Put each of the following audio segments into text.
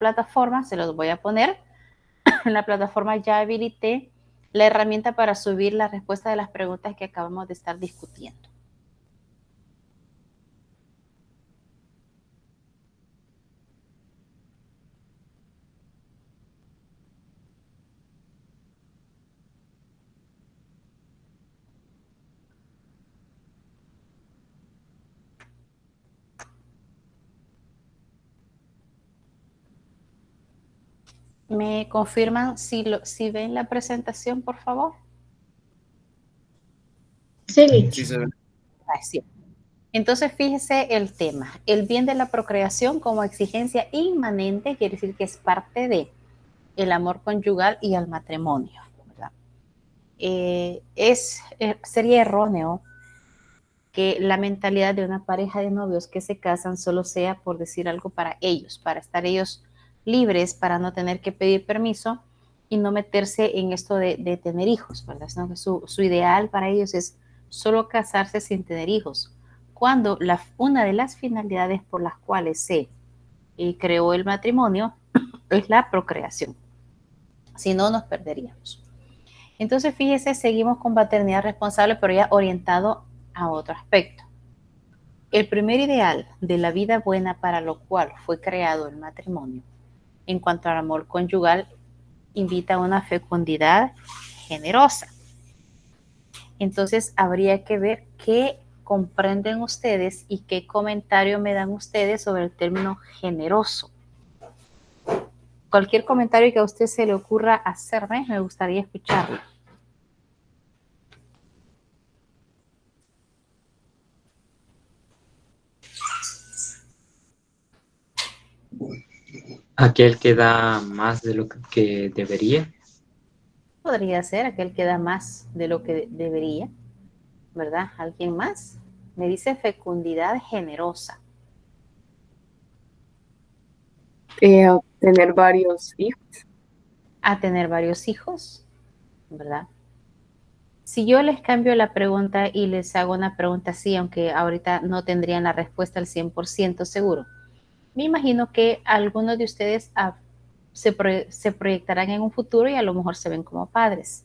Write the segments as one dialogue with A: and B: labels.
A: plataforma, se los voy a poner. En la plataforma ya habilité la herramienta para subir la respuesta de las preguntas que acabamos de estar discutiendo. ¿Me confirman si ven la presentación, por favor?
B: Sí.
C: Sí, se ve.
A: Sí. Entonces, fíjese el tema. El bien de la procreación como exigencia inmanente quiere decir que es parte de el amor conyugal y el matrimonio, ¿verdad? Sería erróneo que la mentalidad de una pareja de novios que se casan solo sea por decir algo para ellos, para estar ellos libres, para no tener que pedir permiso y no meterse en esto de tener hijos, ¿verdad? Sino que su ideal para ellos es solo casarse sin tener hijos, cuando una de las finalidades por las cuales se creó el matrimonio es la procreación. Si no, nos perderíamos. Entonces, fíjese, seguimos con paternidad responsable, pero ya orientado a otro aspecto. El primer ideal de la vida buena para lo cual fue creado el matrimonio, en cuanto al amor conyugal, invita a una fecundidad generosa. Entonces, habría que ver qué comprenden ustedes y qué comentario me dan ustedes sobre el término generoso. Cualquier comentario que a usted se le ocurra hacerme, me gustaría escucharlo.
D: Aquel que da más de lo que debería.
A: Podría ser aquel que da más de lo que debería, ¿verdad? ¿Alguien más? Me dice fecundidad generosa.
B: Tener varios hijos.
A: A tener varios hijos, ¿verdad? Si yo les cambio la pregunta y les hago una pregunta así, aunque ahorita no tendrían la respuesta al 100% seguro, me imagino que algunos de ustedes se proyectarán en un futuro y a lo mejor se ven como padres.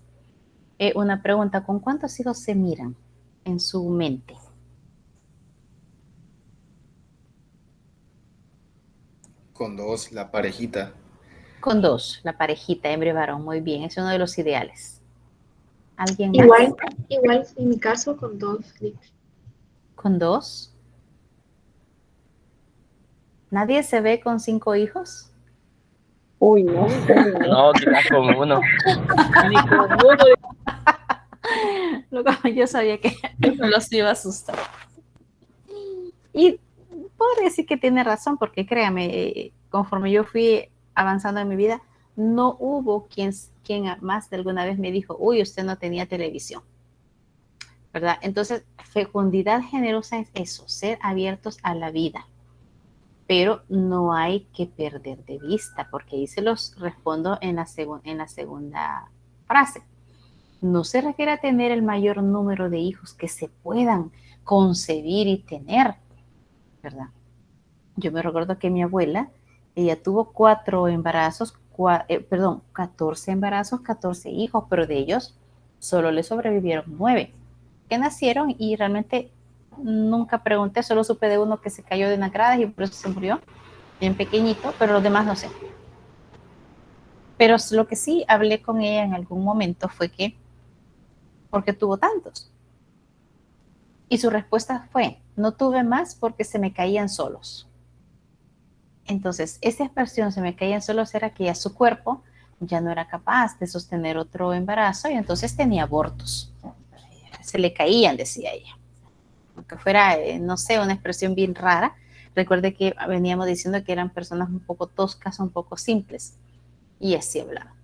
A: Una pregunta, ¿con cuántos hijos se miran en su mente?
C: Con 2, la parejita.
A: Con 2, la parejita, hembra y varón, muy bien, es uno de los ideales. ¿Alguien más?
B: Igual en mi caso con 2.
A: ¿Con 2? ¿Nadie se ve con 5 hijos?
B: Uy, no.
E: No, quizás con uno.
B: Ni con uno.
A: Yo sabía que los iba a asustar. Y puedo decir que tiene razón, porque créame, conforme yo fui avanzando en mi vida, no hubo quien más de alguna vez me dijo, uy, usted no tenía televisión, ¿verdad? Entonces, fecundidad generosa es eso, ser abiertos a la vida, pero no hay que perder de vista, porque ahí se los respondo en la segunda frase. No se refiere a tener el mayor número de hijos que se puedan concebir y tener, ¿verdad? Yo me recuerdo que mi abuela, ella tuvo 14 embarazos, 14 hijos, pero de ellos solo le sobrevivieron 9 que nacieron y realmente nunca pregunté, solo supe de uno que se cayó de una grada y por eso se murió, bien pequeñito, pero los demás no sé. Pero lo que sí hablé con ella en algún momento fue que, ¿por qué tuvo tantos? Y su respuesta fue, no tuve más porque se me caían solos. Entonces, esa expresión se me caían solos era que ya su cuerpo ya no era capaz de sostener otro embarazo y entonces tenía abortos. Se le caían, decía ella. Aunque fuera, no sé, una expresión bien rara. Recuerde que veníamos diciendo que eran personas un poco toscas, un poco simples. Y así hablaba.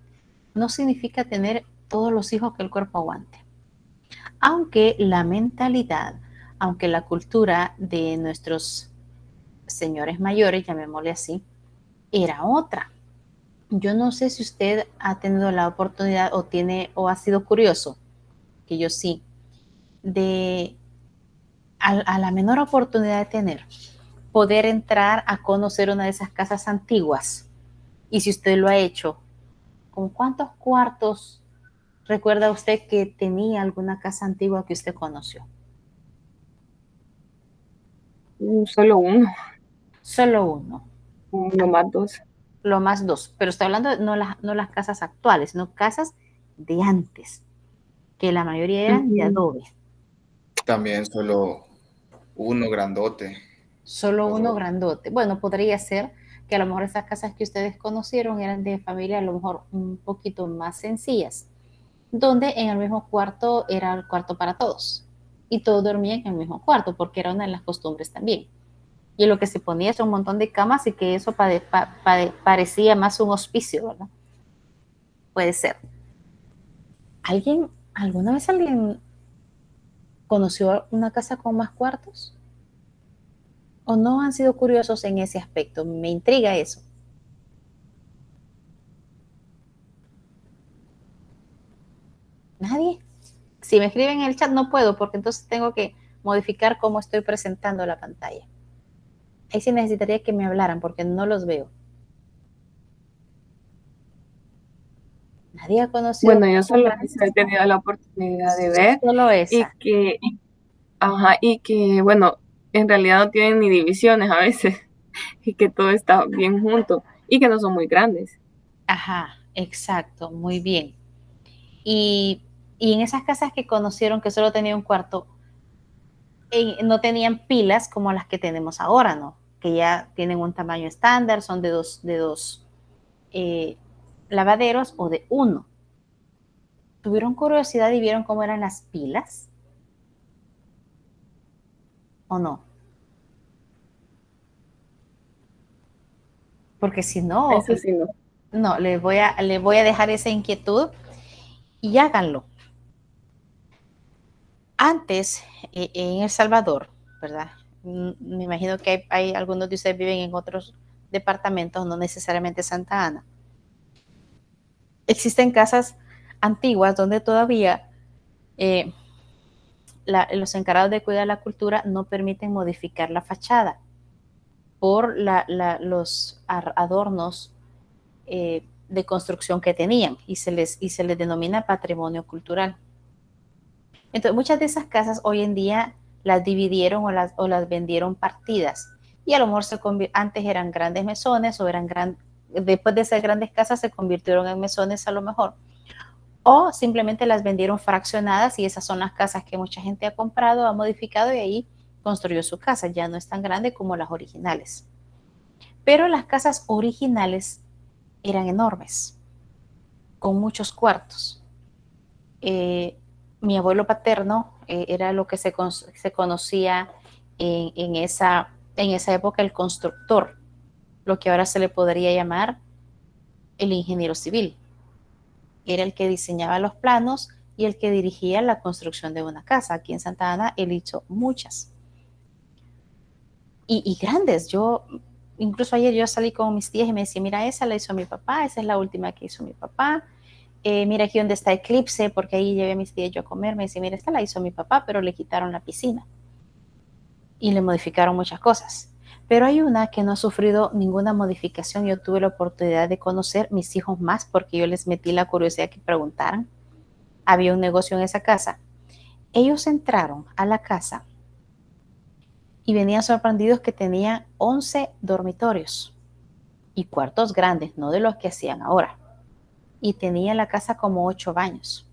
A: No significa tener todos los hijos que el cuerpo aguante. Aunque la mentalidad, aunque la cultura de nuestros señores mayores, llamémosle así, era otra. Yo no sé si usted ha tenido la oportunidad o ha sido curioso, que yo sí, de a la menor oportunidad de tener, poder entrar a conocer una de esas casas antiguas Y si usted lo ha hecho, ¿con cuántos cuartos recuerda usted que tenía alguna casa antigua que usted conoció?
B: Solo uno,
A: Solo uno,
B: no más dos.
A: lo más dos. Pero estoy hablando de no las casas actuales, sino casas de antes, que la mayoría eran de
B: Ujú.
A: adobe.
C: También solo uno grandote.
A: Solo
C: O
A: uno
C: dos.
A: grandote. Bueno, podría ser que a lo mejor esas casas que ustedes conocieron eran de familia a lo mejor un poquito más sencillas, donde en el mismo cuarto era el cuarto para todos y todos dormían en el mismo cuarto porque era una de las costumbres también. Y lo que se ponía es un montón de camas y que eso parecía más un hospicio, ¿verdad? Puede ser. ¿Alguna vez alguien conoció una casa con más cuartos? ¿O no han sido curiosos en ese aspecto? Me intriga eso. ¿Nadie? Si me escriben en el chat no puedo porque entonces tengo que modificar cómo estoy presentando la pantalla. Ahí sí necesitaría que me hablaran porque no los veo. Nadie ha conocido
B: Bueno, yo
A: casas
B: solo
A: grandes.
B: he tenido la oportunidad de ver
A: Solo
B: y
A: esa.
B: ajá, y que, bueno, en realidad no tienen ni divisiones a veces y que todo está bien junto y que no son muy grandes.
A: Ajá, exacto, muy bien. Y, y en esas casas que conocieron que solo tenía un cuarto, no tenían pilas como las que tenemos ahora, ¿no? Que ya tienen un tamaño estándar, son de dos eh, lavaderos o de uno. ¿Tuvieron curiosidad y vieron cómo eran las pilas? ¿O no? Porque si no,
B: Eso sí, no.
A: no, le voy a dejar esa inquietud y háganlo. Antes, en El Salvador, ¿verdad? Me imagino que hay algunos de ustedes viven en otros departamentos, no necesariamente Santa Ana. Existen casas antiguas donde todavía eh, los encargados de cuidar la cultura no permiten modificar la fachada por los adornos de construcción que tenían y se les denomina patrimonio cultural. Entonces, muchas de esas casas hoy en día las dividieron o las vendieron partidas. Y a lo mejor antes eran grandes mesones o después de ser grandes casas se convirtieron en mesones a lo mejor. O simplemente las vendieron fraccionadas y esas son las casas que mucha gente ha comprado, ha modificado y ahí construyó su casa. Ya no es tan grande como las originales. Pero las casas originales eran enormes, con muchos cuartos. Eh, Mi abuelo paterno era lo que se conocía en esa época el constructor, lo que ahora se le podría llamar el ingeniero civil. Era el que diseñaba los planos y el que dirigía la construcción de una casa. Aquí en Santa Ana él hizo muchas y grandes. Incluso ayer yo salí con mis tías y me decía, mira, esa la hizo mi papá, esa es la última que hizo mi papá. Mira aquí donde está Eclipse, porque ahí llevé a mis tías yo a comer. Me dice, mira, esta la hizo mi papá, pero le quitaron la piscina y le modificaron muchas cosas. Pero hay una que no ha sufrido ninguna modificación. Yo tuve la oportunidad de conocer mis hijos más porque yo les metí la curiosidad que preguntaran. Había un negocio en esa casa. Ellos entraron a la casa y venían sorprendidos que tenía 11 dormitorios y cuartos grandes, no de los que hacían ahora. Y tenía la casa como 8 baños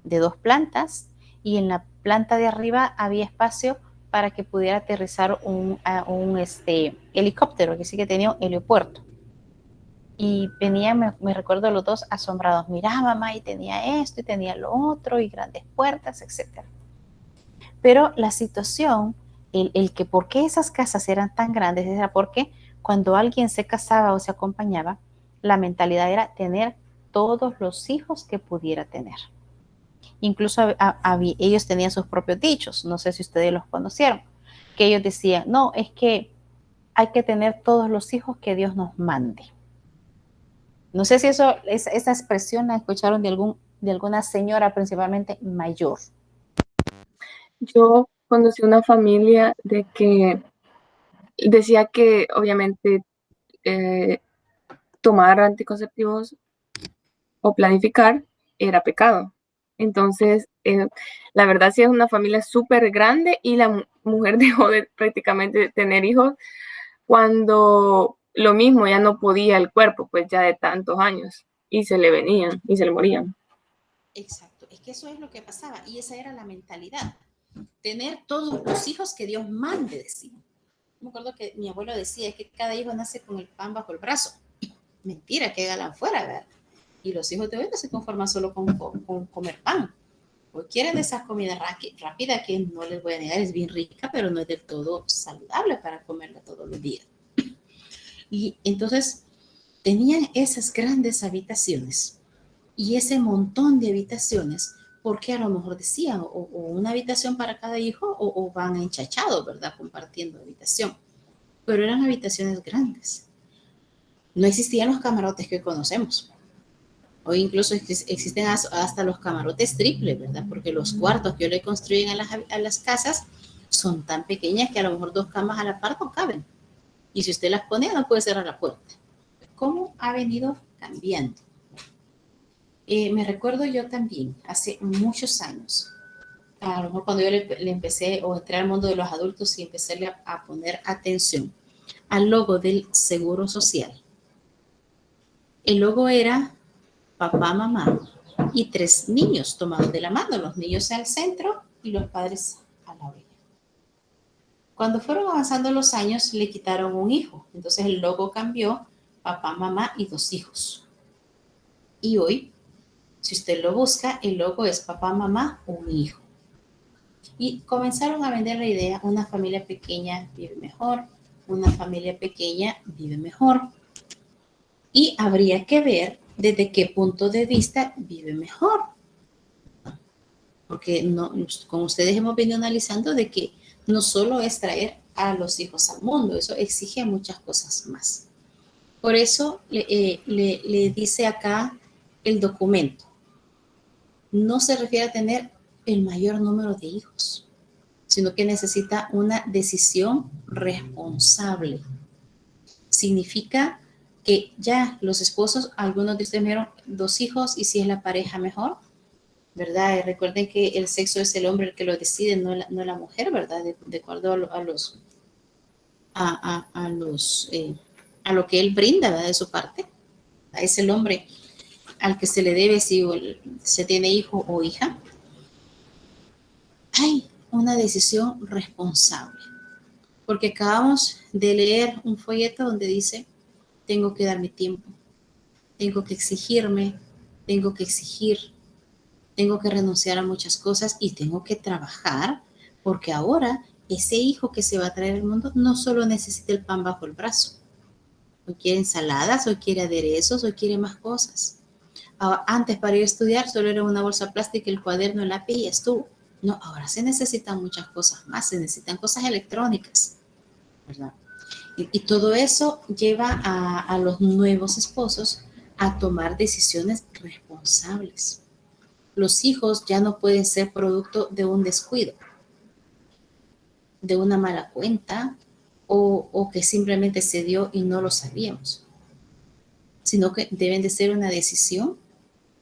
A: de 2 plantas y en la planta de arriba había espacio para que pudiera aterrizar un helicóptero, que sí que tenía un helipuerto. Y venían, me recuerdo los dos asombrados, mira mamá, y tenía esto y tenía lo otro y grandes puertas, etcétera. Pero la situación, el que por qué esas casas eran tan grandes, era porque cuando alguien se casaba o se acompañaba, la mentalidad era tener todos los hijos que pudiera tener. Incluso ellos tenían sus propios dichos, no sé si ustedes los conocieron, que ellos decían, no, es que hay que tener todos los hijos que Dios nos mande. No sé si esa expresión la escucharon de alguna señora principalmente mayor.
B: Yo conocí una familia de que decía que obviamente tomar anticonceptivos o planificar era pecado. Entonces, la verdad sí es una familia súper grande y la mujer dejó de prácticamente tener hijos cuando lo mismo ya no podía el cuerpo, pues ya de tantos años, y se le venían y se le morían.
A: Exacto, es que eso es lo que pasaba y esa era la mentalidad. Tener todos los hijos que Dios mande, decía. Me acuerdo que mi abuelo decía, es que cada hijo nace con el pan bajo el brazo. Mentira, que galán fuera, ¿verdad? Y los hijos de hoy no se conforman solo con comer pan. Hoy quieren de esas comidas rápidas que no les voy a negar, es bien rica, pero no es del todo saludable para comerla todos los días. Y entonces tenían esas grandes habitaciones y ese montón de habitaciones, porque a lo mejor decían, o una habitación para cada hijo, o van enchachados, ¿verdad? Compartiendo habitación. Pero eran habitaciones grandes. No existían los camarotes que conocemos. Hoy incluso existen hasta los camarotes triples, ¿verdad? Porque los cuartos que hoy le construyen a las casas son tan pequeñas que a lo mejor 2 camas a la par no caben. Y si usted las pone, no puede cerrar la puerta. ¿Cómo ha venido cambiando? Me recuerdo yo también, hace muchos años, a lo mejor cuando yo le empecé o entré al mundo de los adultos y empecé a poner atención al logo del Seguro Social. El logo era papá, mamá y 3 niños tomados de la mano, los niños al centro y los padres a la orilla. Cuando fueron avanzando los años, le quitaron un hijo, entonces el logo cambió, papá, mamá y 2 hijos. Y hoy, si usted lo busca, el logo es papá, mamá, un hijo. Y comenzaron a vender la idea, una familia pequeña vive mejor, una familia pequeña vive mejor. Y habría que ver desde qué punto de vista vive mejor. Porque no, con ustedes hemos venido analizando de que no solo es traer a los hijos al mundo, eso exige muchas cosas más. Por eso le dice acá el documento. No se refiere a tener el mayor número de hijos, sino que necesita una decisión responsable. Significa que ya los esposos, algunos de ustedes vieron 2 hijos y si es la pareja mejor, ¿verdad? Y recuerden que el sexo es el hombre el que lo decide, no la mujer, ¿verdad? De acuerdo a lo que él brinda, ¿verdad? De su parte. Es el hombre al que se le debe si se tiene hijo o hija. Hay una decisión responsable, porque acabamos de leer un folleto donde dice, tengo que darme tiempo, tengo que exigirme, tengo que exigir, tengo que renunciar a muchas cosas y tengo que trabajar, porque ahora ese hijo que se va a traer al mundo no solo necesita el pan bajo el brazo, hoy quiere ensaladas, hoy quiere aderezos, hoy quiere más cosas. Antes para ir a estudiar solo era una bolsa plástica, el cuaderno, el lápiz y estuvo. No, ahora se necesitan muchas cosas más, se necesitan cosas electrónicas, ¿verdad? Y todo eso lleva a los nuevos esposos a tomar decisiones responsables. Los hijos ya no pueden ser producto de un descuido, de una mala cuenta o que simplemente se dio y no lo sabíamos, sino que deben de ser una decisión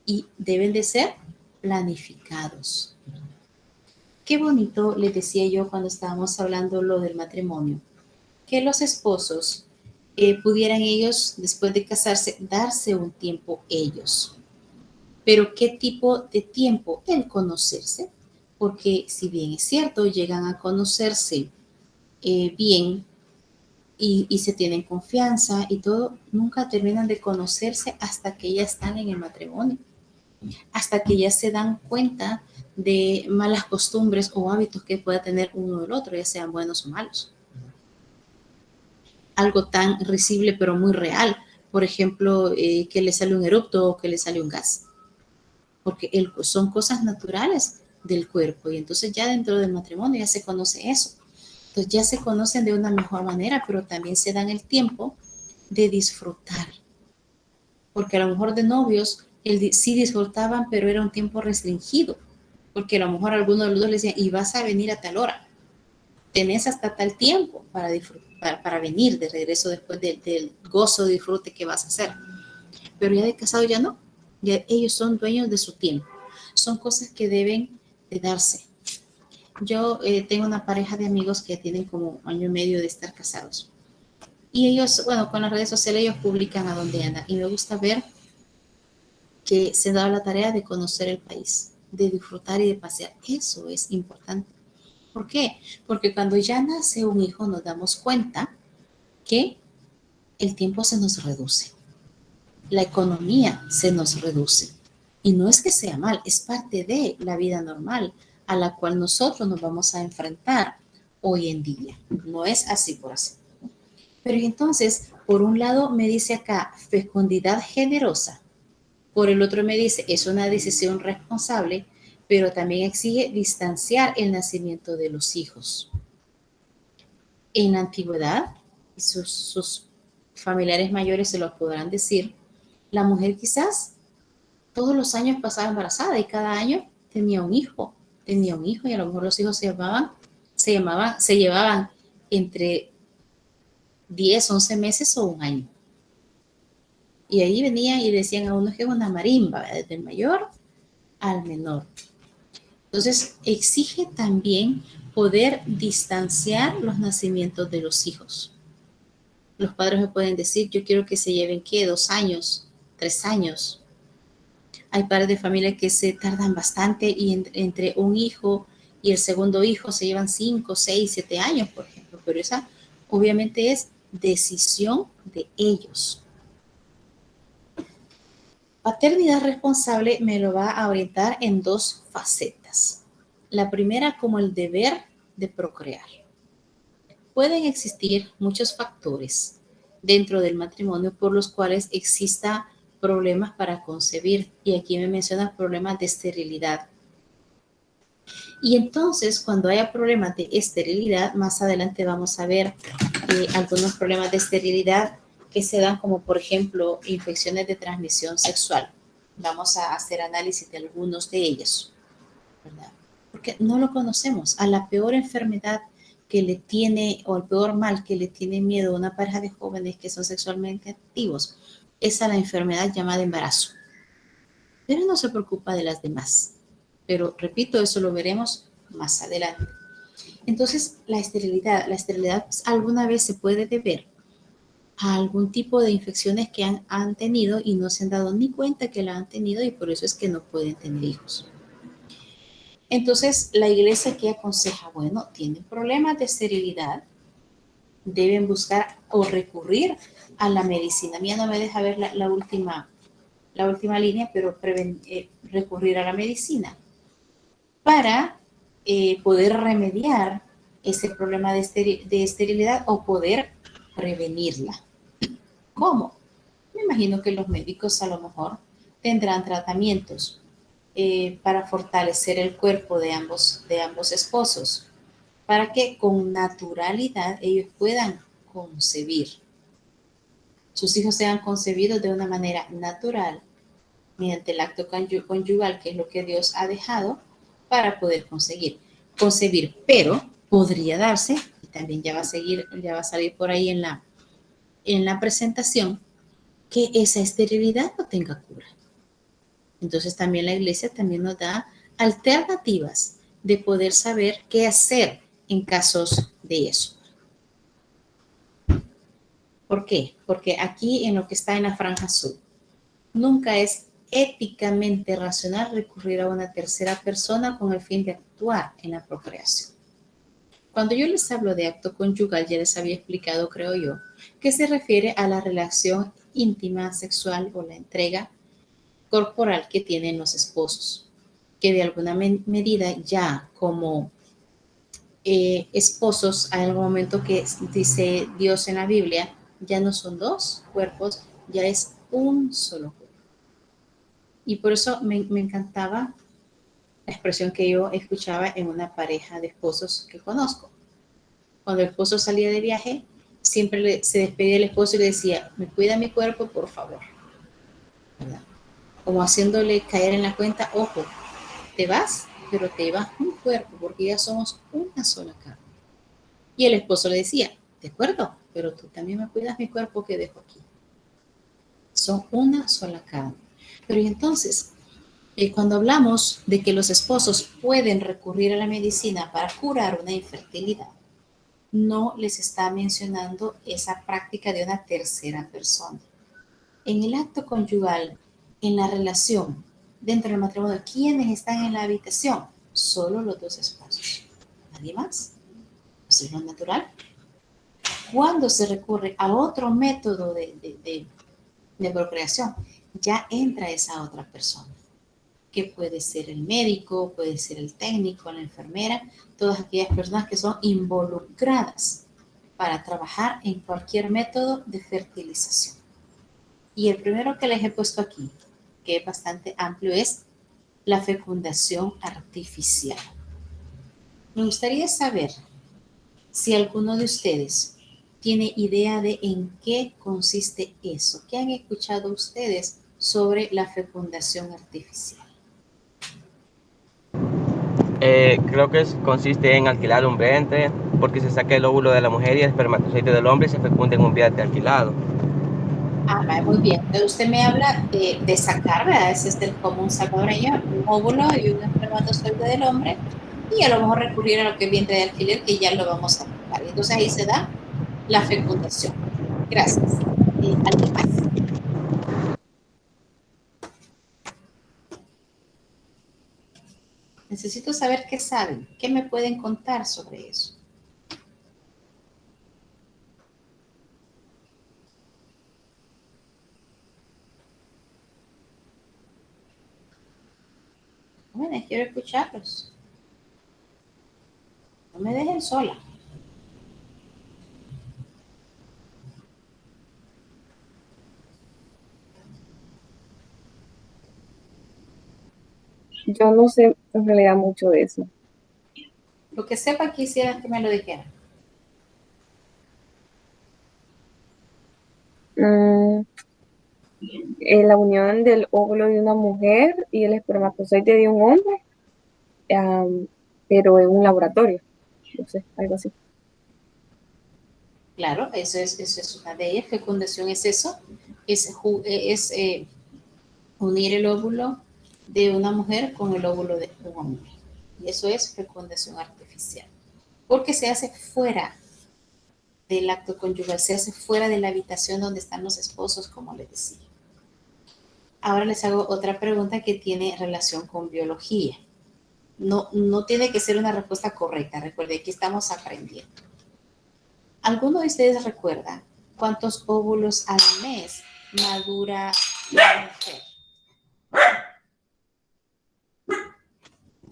A: y deben de ser planificados. Qué bonito, les decía yo cuando estábamos hablando lo del matrimonio, que los esposos pudieran ellos, después de casarse, darse un tiempo ellos. Pero ¿qué tipo de tiempo? El conocerse, porque si bien es cierto, llegan a conocerse bien y se tienen confianza y todo, nunca terminan de conocerse hasta que ya están en el matrimonio, hasta que ya se dan cuenta de malas costumbres o hábitos que pueda tener uno del otro, ya sean buenos o malos. Algo tan risible pero muy real, por ejemplo, que le sale un erupto o que le sale un gas, porque son cosas naturales del cuerpo y entonces ya dentro del matrimonio ya se conoce eso. Entonces ya se conocen de una mejor manera, pero también se dan el tiempo de disfrutar, porque a lo mejor de novios sí disfrutaban, pero era un tiempo restringido, porque a lo mejor algunos de los dos le decían, y vas a venir a tal hora, tenés hasta tal tiempo para disfrutar, para venir de regreso después del gozo, disfrute que vas a hacer. pero ya de casado ya no. Ya ellos son dueños de su tiempo. Son cosas que deben de darse. Yo tengo una pareja de amigos que tienen como año y medio de estar casados. Y ellos, bueno, con las redes sociales ellos publican a dónde andan. Y me gusta ver que se da la tarea de conocer el país, de disfrutar y de pasear. Eso es importante. ¿Por qué? Porque cuando ya nace un hijo nos damos cuenta que el tiempo se nos reduce, la economía se nos reduce. Y no es que sea mal, es parte de la vida normal a la cual nosotros nos vamos a enfrentar hoy en día. No es así por así. Pero entonces, por un lado me dice acá fecundidad generosa, por el otro me dice es una decisión responsable, pero también exige distanciar el nacimiento de los hijos. En la antigüedad, y sus familiares mayores se lo podrán decir, la mujer quizás todos los años pasaba embarazada y cada año tenía un hijo y a lo mejor los hijos se llevaban entre 10, 11 meses o un año. Y ahí venían y decían a uno que es una marimba, desde el mayor al menor. Entonces, exige también poder distanciar los nacimientos de los hijos. Los padres me pueden decir, yo quiero que se lleven, ¿qué? 2 años, 3 años. Hay padres de familia que se tardan bastante y entre un hijo y el segundo hijo se llevan 5, 6, 7 años, por ejemplo. Pero esa obviamente es decisión de ellos. Paternidad responsable me lo va a orientar en 2 facetas. La primera como el deber de procrear. Pueden existir muchos factores dentro del matrimonio por los cuales exista problemas para concebir. Y aquí me menciona problemas de esterilidad. Y entonces, cuando haya problemas de esterilidad, más adelante vamos a ver algunos problemas de esterilidad que se dan como, por ejemplo, infecciones de transmisión sexual. Vamos a hacer análisis de algunos de ellos, ¿verdad? Porque no lo conocemos. A la peor enfermedad que le tiene, o el peor mal que le tiene miedo a una pareja de jóvenes que son sexualmente activos, es a la enfermedad llamada embarazo. Pero no se preocupa de las demás. Pero repito, eso lo veremos más adelante. Entonces, la esterilidad alguna vez se puede deber a algún tipo de infecciones que han tenido y no se han dado ni cuenta que la han tenido y por eso es que no pueden tener hijos. Entonces, la iglesia que aconseja, bueno, tienen problemas de esterilidad, deben buscar o recurrir a la medicina. Mía no me deja ver la última línea, pero recurrir a la medicina para poder remediar ese problema de esterilidad o poder prevenirla. ¿Cómo? Me imagino que los médicos a lo mejor tendrán tratamientos para fortalecer el cuerpo de ambos esposos, para que con naturalidad ellos puedan concebir. Sus hijos sean concebidos de una manera natural, mediante el acto conyugal, que es lo que Dios ha dejado, para poder concebir, pero podría darse, y también ya va a salir por ahí en la presentación, que esa esterilidad no tenga cura. Entonces también la iglesia también nos da alternativas de poder saber qué hacer en casos de eso. ¿Por qué? Porque aquí en lo que está en la franja azul, nunca es éticamente racional recurrir a una tercera persona con el fin de actuar en la procreación. Cuando yo les hablo de acto conyugal, ya les había explicado, creo yo, que se refiere a la relación íntima, sexual o la entrega corporal que tienen los esposos, que de alguna medida ya como esposos, hay algún momento que dice Dios en la Biblia, ya no son 2 cuerpos, ya es un solo cuerpo. Y por eso me encantaba la expresión que yo escuchaba en una pareja de esposos que conozco. Cuando el esposo salía de viaje, siempre se despedía del esposo y le decía, me cuida mi cuerpo, por favor. ¿Verdad? Como haciéndole caer en la cuenta, ojo, te vas, pero te vas un cuerpo, porque ya somos una sola carne. Y el esposo le decía, de acuerdo, pero tú también me cuidas mi cuerpo que dejo aquí. son una sola cada uno. Pero y entonces, cuando hablamos de que los esposos pueden recurrir a la medicina para curar una infertilidad, no les está mencionando esa práctica de una tercera persona. En el acto conyugal, en la relación, dentro del matrimonio, ¿quiénes están en la habitación? Solo los dos esposos. ¿Nadie más? ¿Eso es lo natural? Cuando se recurre a otro método de procreación, ya entra esa otra persona, que puede ser el médico, puede ser el técnico, la enfermera, todas aquellas personas que son involucradas para trabajar en cualquier método de fertilización. Y el primero que les he puesto aquí, que es bastante amplio, es la fecundación artificial. Me gustaría saber si alguno de ustedes tiene idea de en qué consiste eso. ¿Qué han escuchado ustedes sobre la fecundación artificial?
E: Creo que consiste en alquilar un vientre porque se saca el óvulo de la mujer y el espermatozoide del hombre y se fecunda en un vientre alquilado.
A: Ah, muy bien. Entonces usted me habla de sacar, ¿verdad? Ese es el común salvadoreño, un óvulo y un espermatozoide del hombre, y a lo mejor recurrir a lo que es vientre de alquiler, que ya lo vamos a tocar. Entonces ahí se da la fecundación. Gracias. ¿Alguien más? Necesito saber qué saben, qué me pueden contar sobre eso. Jóvenes, quiero escucharlos. No me dejen sola.
B: Yo no sé en realidad mucho de eso.
A: Lo que sepa quisiera que me lo dijeran.
B: La unión del óvulo de una mujer y el espermatozoide de un hombre, pero en un laboratorio, no sé, algo así.
A: Claro, eso es una de ellas. Fecundación es eso, es unir el óvulo de una mujer con el óvulo de un hombre. Y eso es fecundación artificial. Porque se hace fuera del acto conyugal, se hace fuera de la habitación donde están los esposos, como les decía. Ahora les hago otra pregunta que tiene relación con biología. No tiene que ser una respuesta correcta, recuerden que estamos aprendiendo. ¿Alguno de ustedes recuerda cuántos óvulos al mes madura la mujer?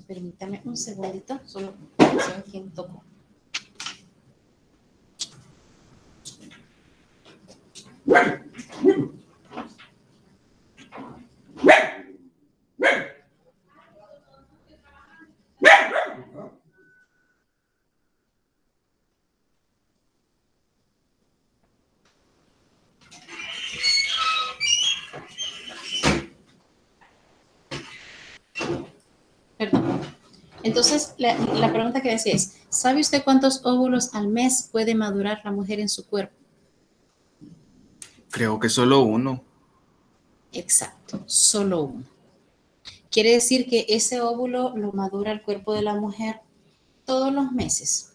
A: Permítame un segundito, solo sé quién tocó. Perdón. Entonces, la pregunta que decía es, ¿sabe usted cuántos óvulos al mes puede madurar la mujer en su cuerpo?
C: Creo que solo uno.
A: Exacto, solo uno. Quiere decir que ese óvulo lo madura el cuerpo de la mujer todos los meses.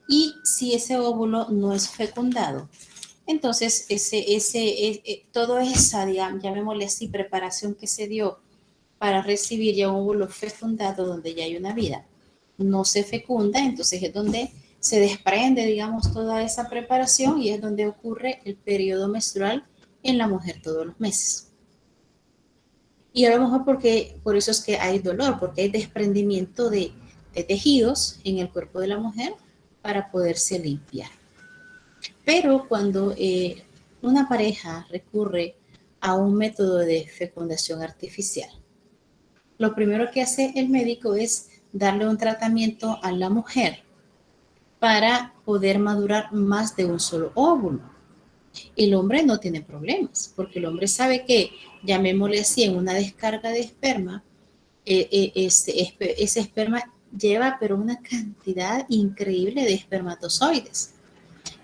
A: Y si ese óvulo no es fecundado, entonces toda esa, digamos, llamémosle así, preparación que se dio para recibir ya un óvulo fecundado donde ya hay una vida, no se fecunda, entonces es donde se desprende, digamos, toda esa preparación y es donde ocurre el periodo menstrual en la mujer todos los meses. Y a lo mejor por eso es que hay dolor, porque hay desprendimiento de tejidos en el cuerpo de la mujer para poderse limpiar. Pero cuando una pareja recurre a un método de fecundación artificial, lo primero que hace el médico es darle un tratamiento a la mujer para poder madurar más de un solo óvulo. El hombre no tiene problemas, porque el hombre sabe que, llamémosle así, en una descarga de esperma, ese esperma lleva pero una cantidad increíble de espermatozoides.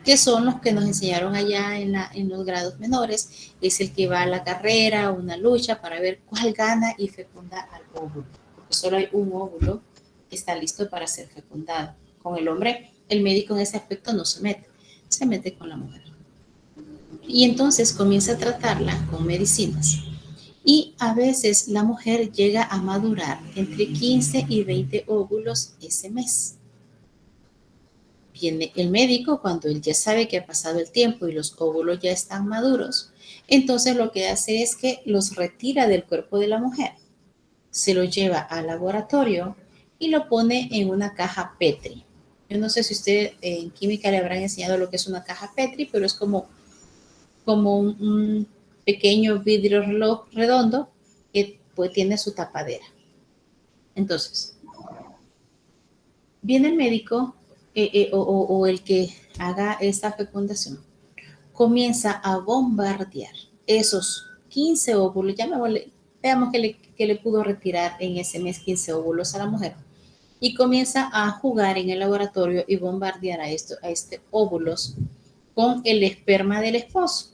A: que son los que nos enseñaron allá en los grados menores. Es el que va a la carrera, una lucha para ver cuál gana y fecunda al óvulo, porque solo hay un óvulo que está listo para ser fecundado. Con el hombre, el médico en ese aspecto no se mete con la mujer. Y entonces comienza a tratarla con medicinas. Y a veces la mujer llega a madurar entre 15 y 20 óvulos ese mes. Viene el médico cuando él ya sabe que ha pasado el tiempo y los óvulos ya están maduros. Entonces lo que hace es que los retira del cuerpo de la mujer, se lo lleva al laboratorio y lo pone en una caja Petri. Yo no sé si usted en química le habrán enseñado lo que es una caja Petri, pero es como un pequeño vidrio redondo que pues tiene su tapadera. Entonces, viene el médico o el que haga esta fecundación, comienza a bombardear esos 15 óvulos. Veamos que le pudo retirar en ese mes 15 óvulos a la mujer. Y comienza a jugar en el laboratorio y bombardear a este óvulos con el esperma del esposo.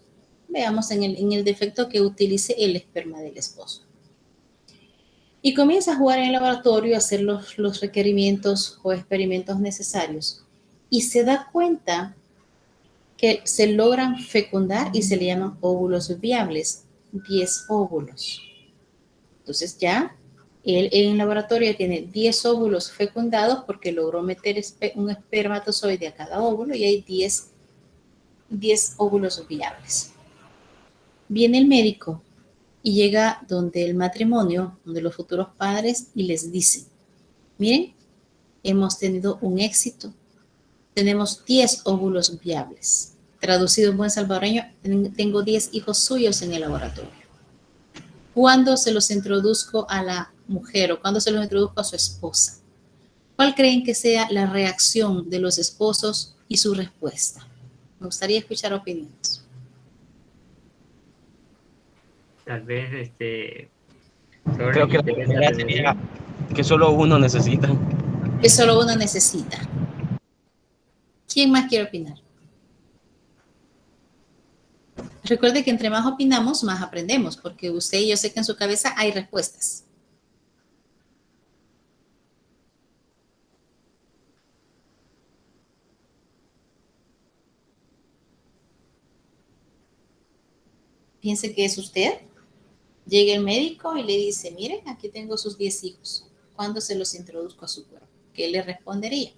A: Veamos en el defecto que utilice el esperma del esposo. Y comienza a jugar en el laboratorio, a hacer los requerimientos o experimentos necesarios. Y se da cuenta que se logran fecundar y se le llaman óvulos viables, 10 óvulos. Entonces ya él en el laboratorio tiene 10 óvulos fecundados porque logró meter un espermatozoide a cada óvulo y hay 10 óvulos viables. Viene el médico y llega donde el matrimonio, donde los futuros padres, y les dice, miren, hemos tenido un éxito, tenemos 10 óvulos viables. Traducido en buen salvadoreño, tengo 10 hijos suyos en el laboratorio. ¿Cuándo se los introduzco a la mujer o cuándo se los introduzco a su esposa? ¿Cuál creen que sea la reacción de los esposos y su respuesta? Me gustaría escuchar opiniones.
D: Tal vez,
E: Creo que la primera sería que solo uno necesita.
A: Que solo uno necesita. ¿Quién más quiere opinar? Recuerde que entre más opinamos, más aprendemos, porque usted y yo sé que en su cabeza hay respuestas. Piense que es usted. Llega el médico y le dice, miren, aquí tengo sus 10 hijos. ¿Cuándo se los introduzco a su cuerpo? ¿Qué le respondería?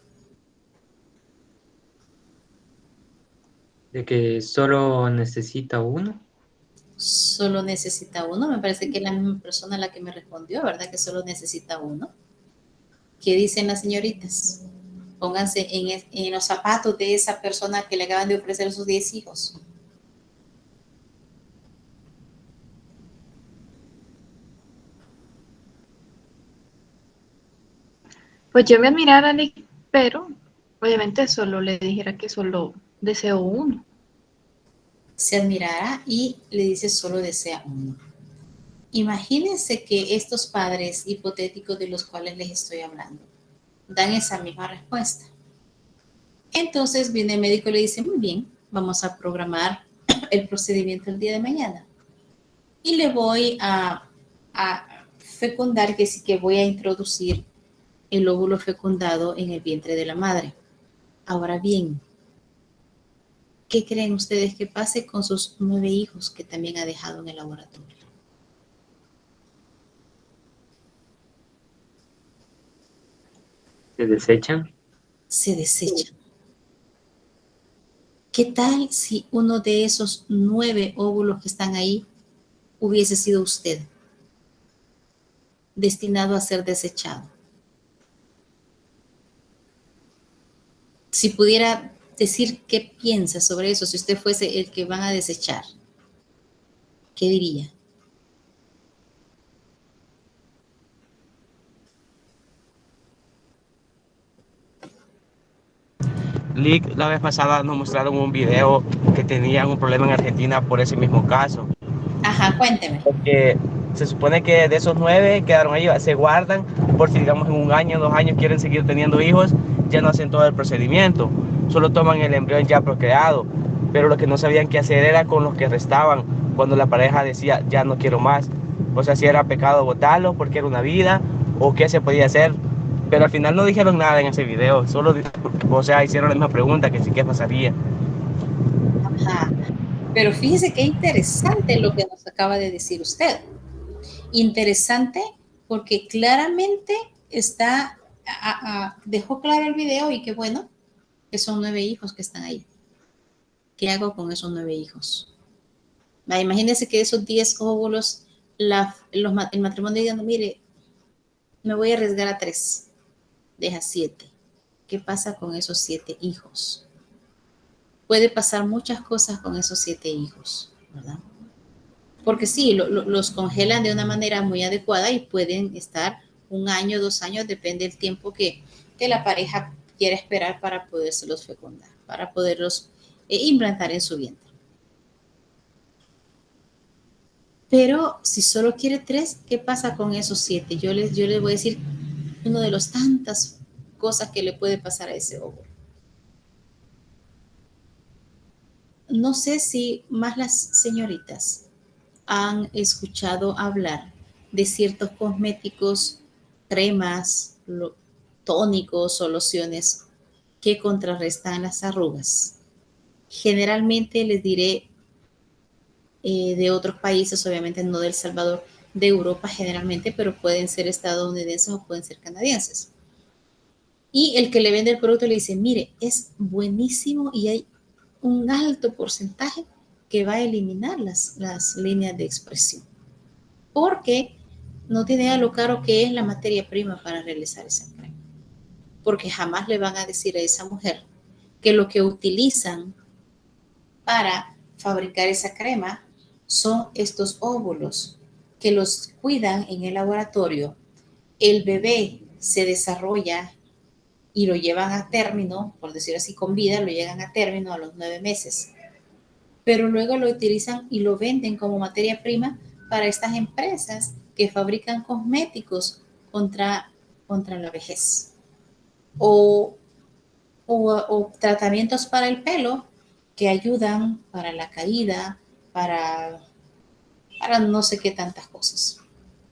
D: de que solo necesita uno.
A: Solo necesita uno. Me parece que es la misma persona la que me respondió, ¿verdad? Que solo necesita uno. ¿Qué dicen las señoritas? Pónganse en los zapatos de esa persona que le acaban de ofrecer sus 10 hijos.
B: Pues yo me admirara, Nick, pero obviamente solo le dijera que solo deseo uno.
A: Se admirará y le dice solo desea uno. Imagínense que estos padres hipotéticos de los cuales les estoy hablando dan esa misma respuesta. Entonces viene el médico y le dice, muy bien, vamos a programar el procedimiento el día de mañana. Y le voy a fecundar, que sí que voy a introducir el óvulo fecundado en el vientre de la madre. Ahora bien, ¿qué creen ustedes que pase con sus 9 hijos que también ha dejado en el laboratorio?
D: ¿Se desechan?
A: Se desechan. ¿Qué tal si uno de esos 9 óvulos que están ahí hubiese sido usted, destinado a ser desechado? Si pudiera decir qué piensa sobre eso, si usted fuese el que van a desechar, ¿qué diría?
E: Lick, la vez pasada nos mostraron un video que tenían un problema en Argentina por ese mismo caso.
A: Ajá, cuénteme.
E: Porque se supone que de esos 9 quedaron ahí, se guardan por si digamos en 1 año, 2 años quieren seguir teniendo hijos, ya no hacen todo el procedimiento. solo toman el embrión ya procreado, pero lo que no sabían qué hacer era con los que restaban cuando la pareja decía ya no quiero más. O sea, si era pecado botarlo porque era una vida o qué se podía hacer. Pero al final no dijeron nada en ese video, solo, o sea, hicieron la misma pregunta, que sí, qué pasaría.
A: Ajá. Pero fíjese qué interesante lo que nos acaba de decir usted. Interesante porque claramente dejó claro el video y qué bueno que son 9 hijos que están ahí. ¿Qué hago con esos 9 hijos? Imagínense que esos 10 óvulos, el matrimonio digan, mire, me voy a arriesgar a 3, deja 7. ¿Qué pasa con esos 7 hijos? Puede pasar muchas cosas con esos 7 hijos, ¿verdad? Porque sí, los congelan de una manera muy adecuada y pueden estar 1 año, 2 años, depende del tiempo que la pareja quiera esperar para podérselos fecundar, para poderlos implantar en su vientre. Pero si solo quiere 3, ¿qué pasa con esos 7? Yo les voy a decir uno de los tantas cosas que le puede pasar a ese óvulo. No sé si más las señoritas han escuchado hablar de ciertos cosméticos, cremas, tónicos o lociones que contrarrestan las arrugas. Generalmente les diré de otros países, obviamente no de El Salvador, de Europa generalmente, pero pueden ser estadounidenses o pueden ser canadienses. Y el que le vende el producto le dice, mire, es buenísimo y hay un alto porcentaje que va a eliminar las líneas de expresión. Porque no tiene idea lo caro que es la materia prima para realizar esa crema. Porque jamás le van a decir a esa mujer que lo que utilizan para fabricar esa crema son estos óvulos que los cuidan en el laboratorio. El bebé se desarrolla y lo llevan a término, por decirlo así, con vida, lo llegan a término a los 9 meses. Pero luego lo utilizan y lo venden como materia prima para estas empresas que fabrican cosméticos contra la vejez. O tratamientos para el pelo que ayudan para la caída, para no sé qué tantas cosas.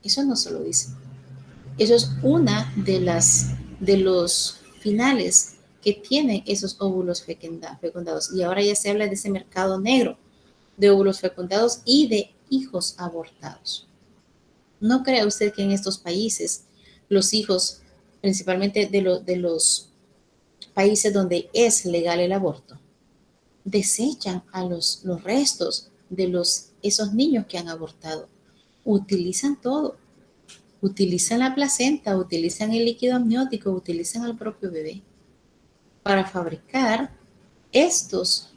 A: Eso no se lo dicen. Eso es una de los finales que tienen esos óvulos fecundados. Y ahora ya se habla de ese mercado negro de óvulos fecundados y de hijos abortados. ¿No cree usted que en estos países los hijos, principalmente de los países donde es legal el aborto, desechan a los restos de esos niños que han abortado? Utilizan todo. Utilizan la placenta, utilizan el líquido amniótico, utilizan al propio bebé para fabricar estos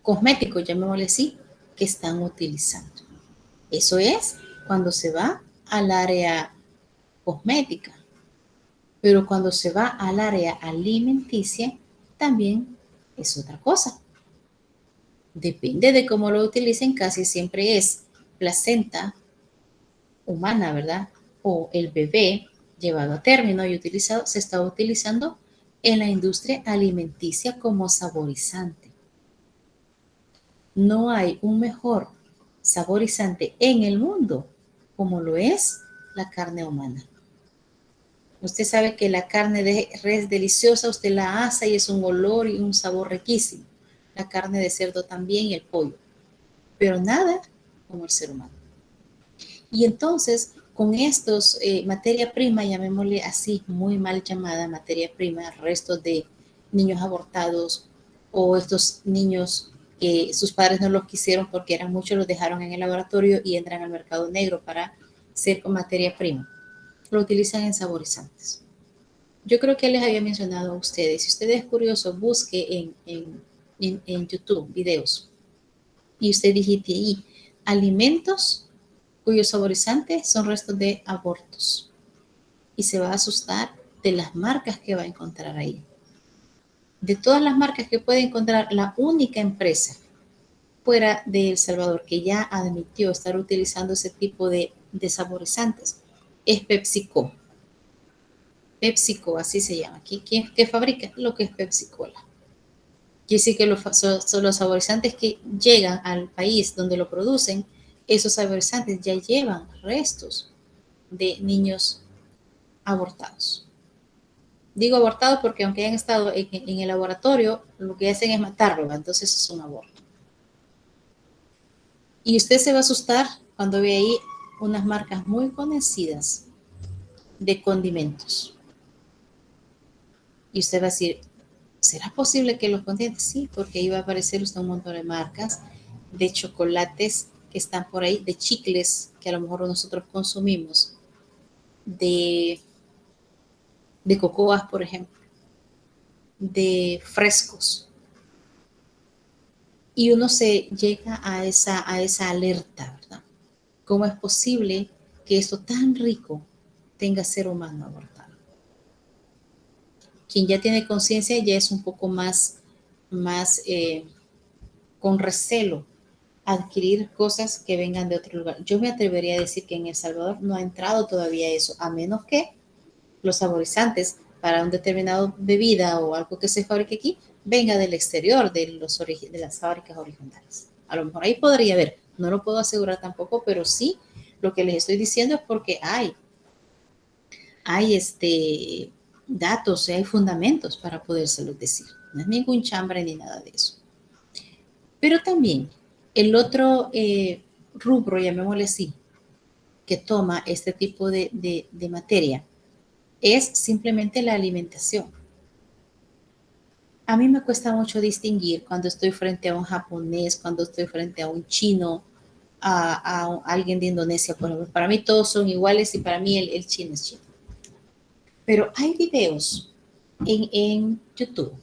A: cosméticos, llamémosle así, que están utilizando. Eso es cuando se va al área cosmética. Pero cuando se va al área alimenticia, también es otra cosa. Depende de cómo lo utilicen, casi siempre es placenta humana, ¿verdad? O el bebé llevado a término y se está utilizando en la industria alimenticia como saborizante. No hay un mejor saborizante en el mundo como lo es la carne humana. Usted sabe que la carne de res deliciosa, usted la asa y es un olor y un sabor riquísimo. La carne de cerdo también y el pollo. Pero nada como el ser humano. Y entonces, con estos materia prima, llamémosle así, muy mal llamada materia prima, restos de niños abortados o estos niños que sus padres no los quisieron porque eran muchos, los dejaron en el laboratorio y entran al mercado negro para ser con materia prima. Lo utilizan en saborizantes. Yo creo que les había mencionado a ustedes, si usted es curioso, busque en YouTube videos y usted digite ahí alimentos cuyos saborizantes son restos de abortos y se va a asustar de las marcas que va a encontrar ahí. De todas las marcas que puede encontrar, la única empresa fuera de El Salvador que ya admitió estar utilizando ese tipo de saborizantes es PepsiCo. PepsiCo, así se llama. ¿Qué fabrica? Lo que es Pepsi-Cola. Quiere decir que son los saborizantes que llegan al país donde lo producen, esos saborizantes ya llevan restos de niños abortados. Digo abortados porque aunque hayan estado en el laboratorio, lo que hacen es matarlo, entonces es un aborto. Y usted se va a asustar cuando ve ahí unas marcas muy conocidas de condimentos. Y usted va a decir, ¿será posible que los condimentos? Sí, porque ahí va a aparecer usted un montón de marcas de chocolates que están por ahí, de chicles que a lo mejor nosotros consumimos, de cocoas, por ejemplo, de frescos. Y uno se llega a esa alerta, ¿verdad? ¿Cómo es posible que esto tan rico tenga ser humano abortado? Quien ya tiene conciencia ya es un poco más con recelo a adquirir cosas que vengan de otro lugar. Yo me atrevería a decir que en El Salvador no ha entrado todavía eso, a menos que los saborizantes para un determinado bebida o algo que se fabrique aquí venga del exterior, de las fábricas originales. A lo mejor ahí podría haber, no lo puedo asegurar tampoco, pero sí lo que les estoy diciendo es porque hay datos, hay fundamentos para podérselos decir. No es ningún chambre ni nada de eso. Pero también el otro rubro, llamémosle así, que toma este tipo de materia es simplemente la alimentación. A mí me cuesta mucho distinguir cuando estoy frente a un japonés, cuando estoy frente a un chino, a alguien de Indonesia, por ejemplo. Para mí todos son iguales y para mí el chino es chino. Pero hay videos en YouTube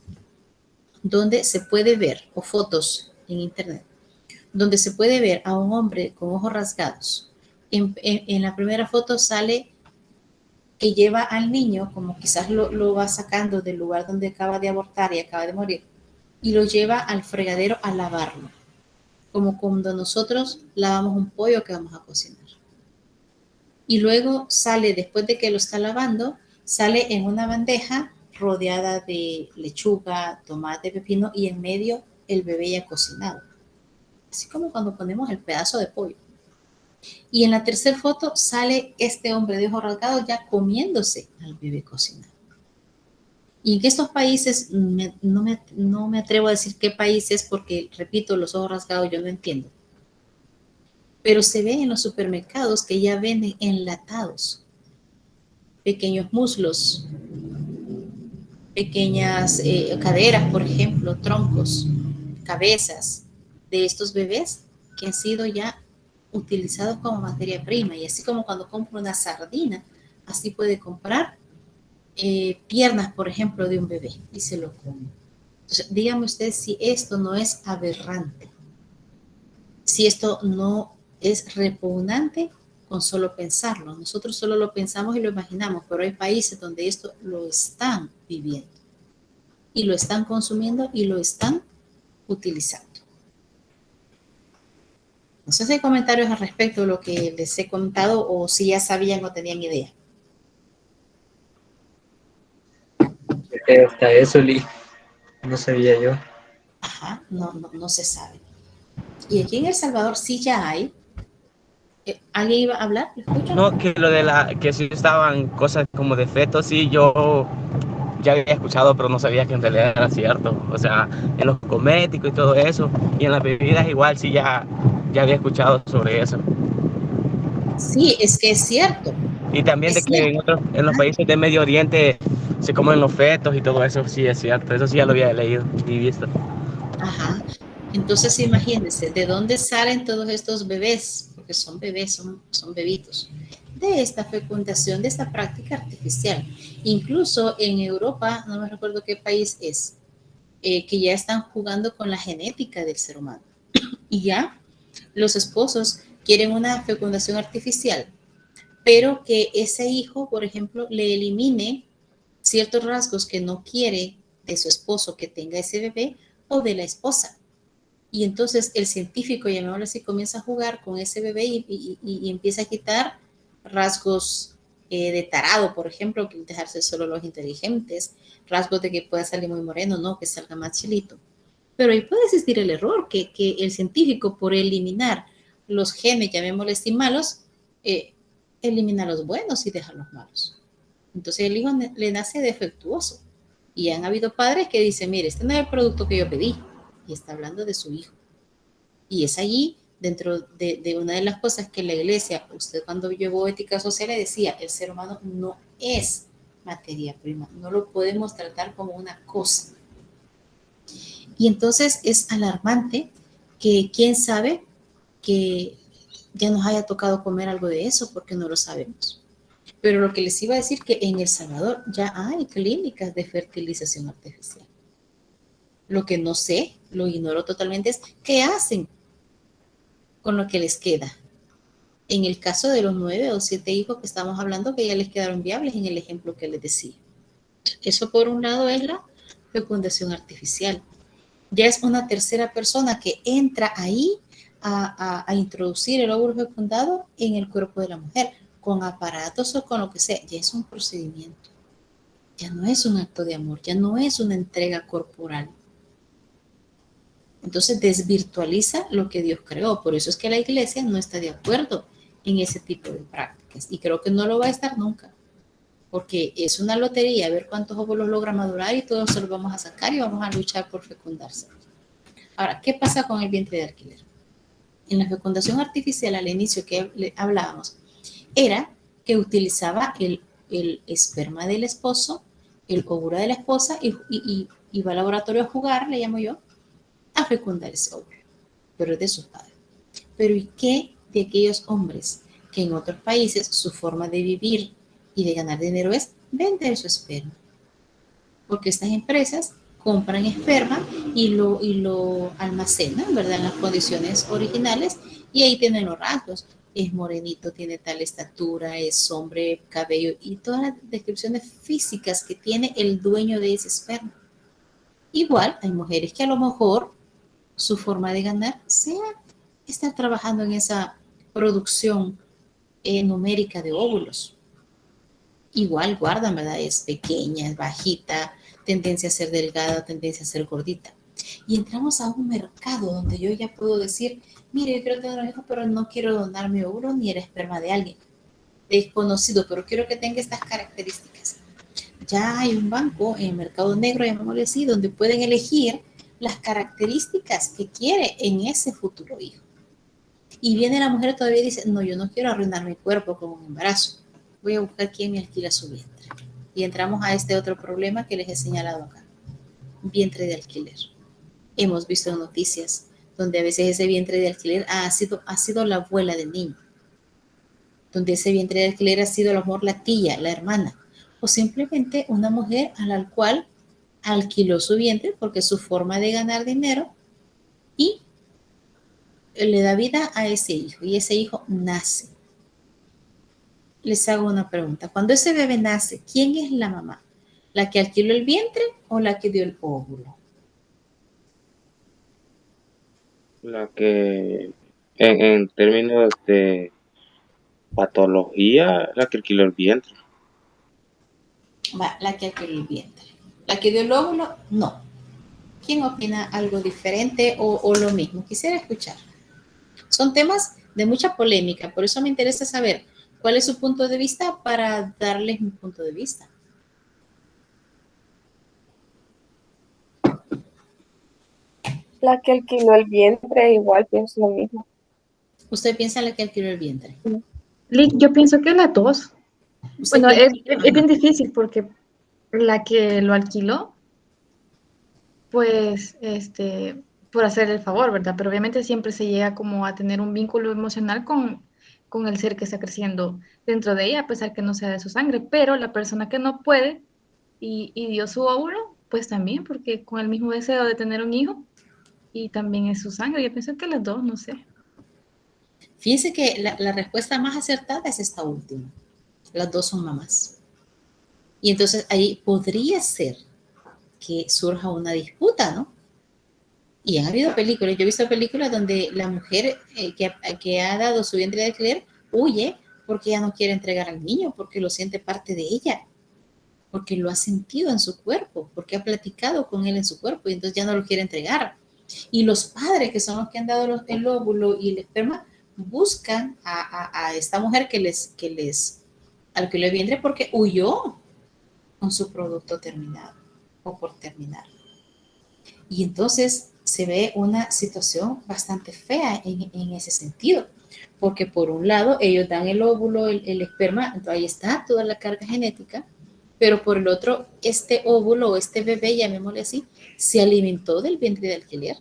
A: donde se puede ver, o fotos en internet, donde se puede ver a un hombre con ojos rasgados. En la primera foto sale que lleva al niño, como quizás lo va sacando del lugar donde acaba de abortar y acaba de morir, y lo lleva al fregadero a lavarlo, como cuando nosotros lavamos un pollo que vamos a cocinar. Y luego sale, después de que lo está lavando, sale en una bandeja rodeada de lechuga, tomate, pepino y en medio el bebé ya cocinado. Así como cuando ponemos el pedazo de pollo. Y en la tercera foto sale este hombre de ojos rasgados ya comiéndose al bebé cocinado. Y en estos países, no me atrevo a decir qué países porque, repito, los ojos rasgados yo no entiendo. Pero se ve en los supermercados que ya venden enlatados pequeños muslos, pequeñas caderas, por ejemplo, troncos, cabezas de estos bebés que han sido ya utilizados como materia prima. Y así como cuando compro una sardina, así puede comprar piernas, por ejemplo, de un bebé y se lo come. Entonces, dígame usted si esto no es aberrante, si esto no es repugnante con solo pensarlo. Nosotros solo lo pensamos y lo imaginamos, pero hay países donde esto lo están viviendo y lo están consumiendo y lo están utilizando. No sé si hay comentarios al respecto de lo que les he contado o si ya sabían o tenían idea.
D: Hasta eso, Lee, no sabía yo.
A: Ajá, no se sabe. Y aquí en El Salvador sí ya hay. ¿Alguien iba a hablar? ¿Lo escuchan?
E: No, que lo de que sí estaban cosas como de fetos, sí, yo ya había escuchado, pero no sabía que en realidad era cierto. O sea, en los cosméticos y todo eso, y en las bebidas igual, sí, ya había escuchado sobre eso.
A: Sí, es que es cierto.
E: Y también de
A: Es
E: que
A: cierto.
E: en los países de Medio Oriente se comen los fetos y todo eso, sí es cierto. Eso sí ya lo había leído y visto.
A: Ajá. Entonces imagínense, ¿de dónde salen todos estos bebés? Porque son bebés, son bebitos. De esta fecundación, de esta práctica artificial. Incluso en Europa, no me recuerdo qué país es, que ya están jugando con la genética del ser humano. Y ya los esposos quieren una fecundación artificial, pero que ese hijo, por ejemplo, le elimine ciertos rasgos que no quiere de su esposo que tenga ese bebé o de la esposa. Y entonces el científico, llamémoslo así, comienza a jugar con ese bebé y empieza a quitar rasgos de tarado, por ejemplo, que dejarse solo los inteligentes, rasgos de que pueda salir muy moreno, no, que salga más chilito. Pero ahí puede existir el error, que el científico, por eliminar los genes, llamémosles así, malos, elimina los buenos y deja los malos. Entonces el hijo le nace defectuoso. Y han habido padres que dicen, mire, este no es el producto que yo pedí. Y está hablando de su hijo. Y es allí, dentro de una de las cosas que la iglesia, usted cuando llevó ética social le decía, el ser humano no es materia prima, no lo podemos tratar como una cosa. Y entonces es alarmante que quién sabe que ya nos haya tocado comer algo de eso porque no lo sabemos. Pero lo que les iba a decir que en El Salvador ya hay clínicas de fertilización artificial. Lo que no sé, lo ignoro totalmente, es qué hacen con lo que les queda. En el caso de los 9 o 7 hijos que estamos hablando, que ya les quedaron viables en el ejemplo que les decía. Eso por un lado es la fecundación artificial. Ya es una tercera persona que entra ahí a introducir el óvulo fecundado en el cuerpo de la mujer, con aparatos o con lo que sea. Ya es un procedimiento. Ya no es un acto de amor, ya no es una entrega corporal. Entonces desvirtualiza lo que Dios creó. Por eso es que la iglesia no está de acuerdo en ese tipo de prácticas. Y creo que no lo va a estar nunca. Porque es una lotería ver cuántos óvulos logra madurar y todos se los vamos a sacar y vamos a luchar por fecundarse. Ahora, ¿qué pasa con el vientre de alquiler? En la fecundación artificial, al inicio que hablábamos, era que utilizaba el esperma del esposo, el óvulo de la esposa y va al laboratorio a jugar, le llamo yo, a fecundar ese óvulo, pero es de sus padres. Pero ¿y qué de aquellos hombres que en otros países su forma de vivir y de ganar dinero es vender su esperma? Porque estas empresas compran esperma y lo almacenan, ¿verdad? En las condiciones originales y ahí tienen los rasgos. Es morenito, tiene tal estatura, es hombre, cabello y todas las descripciones físicas que tiene el dueño de ese esperma. Igual hay mujeres que a lo mejor su forma de ganar sea estar trabajando en esa producción numérica de óvulos. Igual guardan, ¿verdad? Es pequeña, es bajita, tendencia a ser delgada, tendencia a ser gordita. Y entramos a un mercado donde yo ya puedo decir, mire, yo quiero tener un hijo, pero no quiero donar mi óvulo ni el esperma de alguien desconocido, pero quiero que tenga estas características. Ya hay un banco en el mercado negro, llamémosle así, donde pueden elegir las características que quiere en ese futuro hijo. Y viene la mujer todavía y dice, no, yo no quiero arruinar mi cuerpo con un embarazo. Voy a buscar quién me alquila su vientre. Y entramos a este otro problema que les he señalado acá. Vientre de alquiler. Hemos visto noticias donde a veces ese vientre de alquiler ha sido la abuela del niño. Donde ese vientre de alquiler ha sido a lo mejor la tía, la hermana. O simplemente una mujer a la cual alquiló su vientre porque es su forma de ganar dinero y le da vida a ese hijo. Y ese hijo nace. Les hago una pregunta. Cuando ese bebé nace, ¿quién es la mamá? ¿La que alquiló el vientre o la que dio el óvulo?
F: La que en términos de patología, la que alquiló el vientre.
A: Va, la que alquiló el vientre. ¿La que dio el óvulo? No. ¿Quién opina algo diferente o lo mismo? Quisiera escuchar. Son temas de mucha polémica, por eso me interesa saber cuál es su punto de vista para darles mi punto de vista.
B: La que alquiló el vientre, igual pienso lo mismo.
A: ¿Usted piensa la que alquiló el vientre?
G: Lick, yo pienso que las dos.
A: ¿Usted
G: Bueno,
A: piensa?
G: es bien difícil porque la que lo alquiló, pues, por hacer el favor, ¿verdad? Pero obviamente siempre se llega como a tener un vínculo emocional con el ser que está creciendo dentro de ella, a pesar que no sea de su sangre. Pero la persona que no puede y dio su óvulo, pues también, porque con el mismo deseo de tener un hijo y también es su sangre. Yo pienso que las dos, no sé.
A: Fíjense que la respuesta más acertada es esta última. Las dos son mamás. Y entonces ahí podría ser que surja una disputa, ¿no? Y han habido películas, yo he visto películas donde la mujer que ha dado su vientre de alquiler huye porque ella no quiere entregar al niño, porque lo siente parte de ella, porque lo ha sentido en su cuerpo, porque ha platicado con él en su cuerpo y entonces ya no lo quiere entregar. Y los padres, que son los que han dado el óvulo y el esperma, buscan a esta mujer que les alquiló el vientre porque huyó con su producto terminado o por terminar. Y entonces se ve una situación bastante fea en ese sentido, porque por un lado ellos dan el óvulo, el esperma, entonces ahí está toda la carga genética, pero por el otro, este óvulo o este bebé, llamémosle así, se alimentó del vientre de alquiler.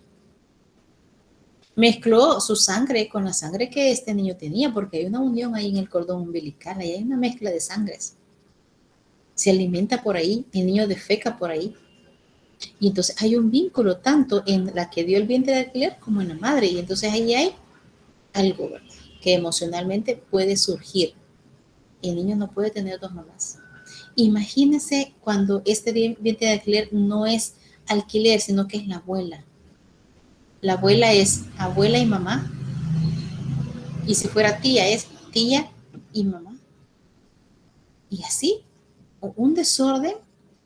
A: Mezcló su sangre con la sangre que este niño tenía, porque hay una unión ahí en el cordón umbilical, ahí hay una mezcla de sangres. Se alimenta por ahí, el niño defeca por ahí. Y entonces hay un vínculo tanto en la que dio el vientre de alquiler como en la madre. Y entonces ahí hay algo, ¿verdad?, que emocionalmente puede surgir. El niño no puede tener dos mamás. Imagínense cuando este vientre de alquiler no es alquiler, sino que es la abuela. La abuela es abuela y mamá. Y si fuera tía, es tía y mamá. Y así, un desorden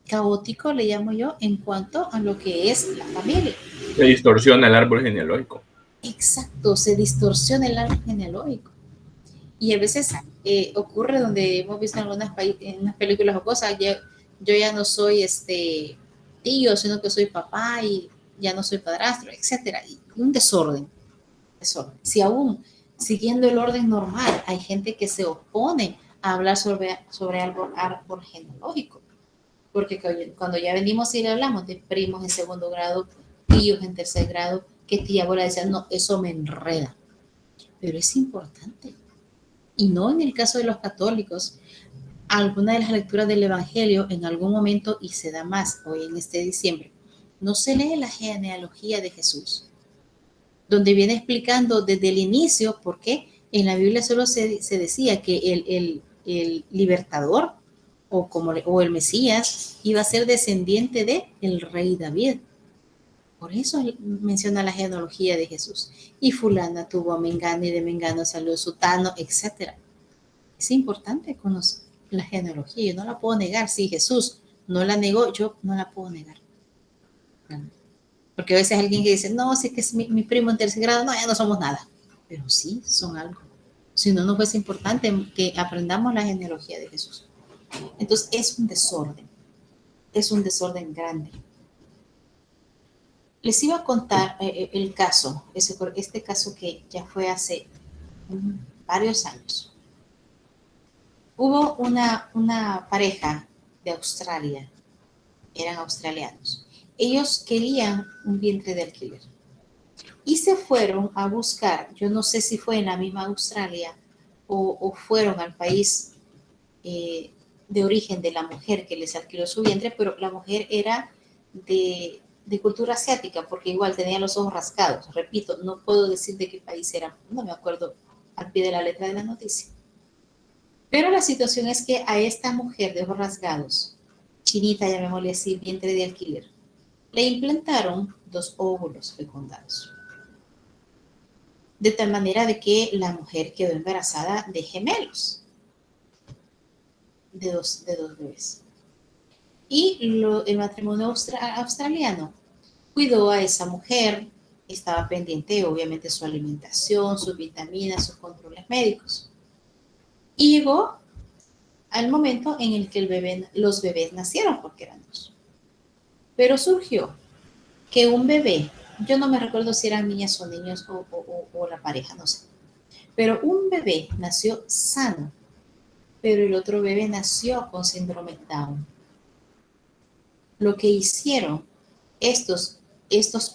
A: caótico, le llamo yo, en cuanto a lo que es la familia.
H: Se distorsiona el árbol genealógico.
A: Exacto, se distorsiona el árbol genealógico. Y a veces ocurre donde hemos visto en en unas películas o cosas, yo ya no soy tío, sino que soy papá y ya no soy padrastro, etcétera. Y un desorden. Si aún siguiendo el orden normal, hay gente que se opone a hablar sobre árbol genealógico. Porque cuando ya venimos y le hablamos de primos en segundo grado, tíos en tercer grado, que tía abuela decía, no, eso me enreda. Pero es importante. Y no en el caso de los católicos. Alguna de las lecturas del Evangelio en algún momento, y se da más hoy en este diciembre, no se lee la genealogía de Jesús, donde viene explicando desde el inicio, porque en la Biblia solo se decía que el libertador o el Mesías iba a ser descendiente del rey David. Por eso menciona la genealogía de Jesús. Y fulana tuvo a Mengano y de Mengano salió Sutano, etc. Es importante conocer la genealogía. Yo no la puedo negar. Si Jesús no la negó, yo no la puedo negar. Porque a veces alguien que dice, no, sí que es mi primo en tercer grado, no, ya no somos nada. Pero sí, son algo. Si no, no fuese importante que aprendamos la genealogía de Jesús. Entonces es un desorden grande. Les iba a contar el caso, este caso que ya fue hace varios años. Hubo una pareja de Australia, eran australianos. Ellos querían un vientre de alquiler y se fueron a buscar, yo no sé si fue en la misma Australia o fueron al país de origen de la mujer que les alquiló su vientre, pero la mujer era de cultura asiática, porque igual tenía los ojos rascados. Repito, no puedo decir de qué país era, no me acuerdo al pie de la letra de la noticia. Pero la situación es que a esta mujer de ojos rasgados, chinita, llamémosle así, vientre de alquiler, le implantaron 2 óvulos fecundados. De tal manera de que la mujer quedó embarazada de gemelos, de dos bebés. Y el matrimonio australiano cuidó a esa mujer, estaba pendiente obviamente su alimentación, sus vitaminas, sus controles médicos. Y llegó al momento en el que los bebés nacieron, porque eran 2. Pero surgió que un bebé, yo no me recuerdo si eran niñas o niños o la pareja, no sé, pero un bebé nació sano, pero el otro bebé nació con síndrome Down. Lo que hicieron estos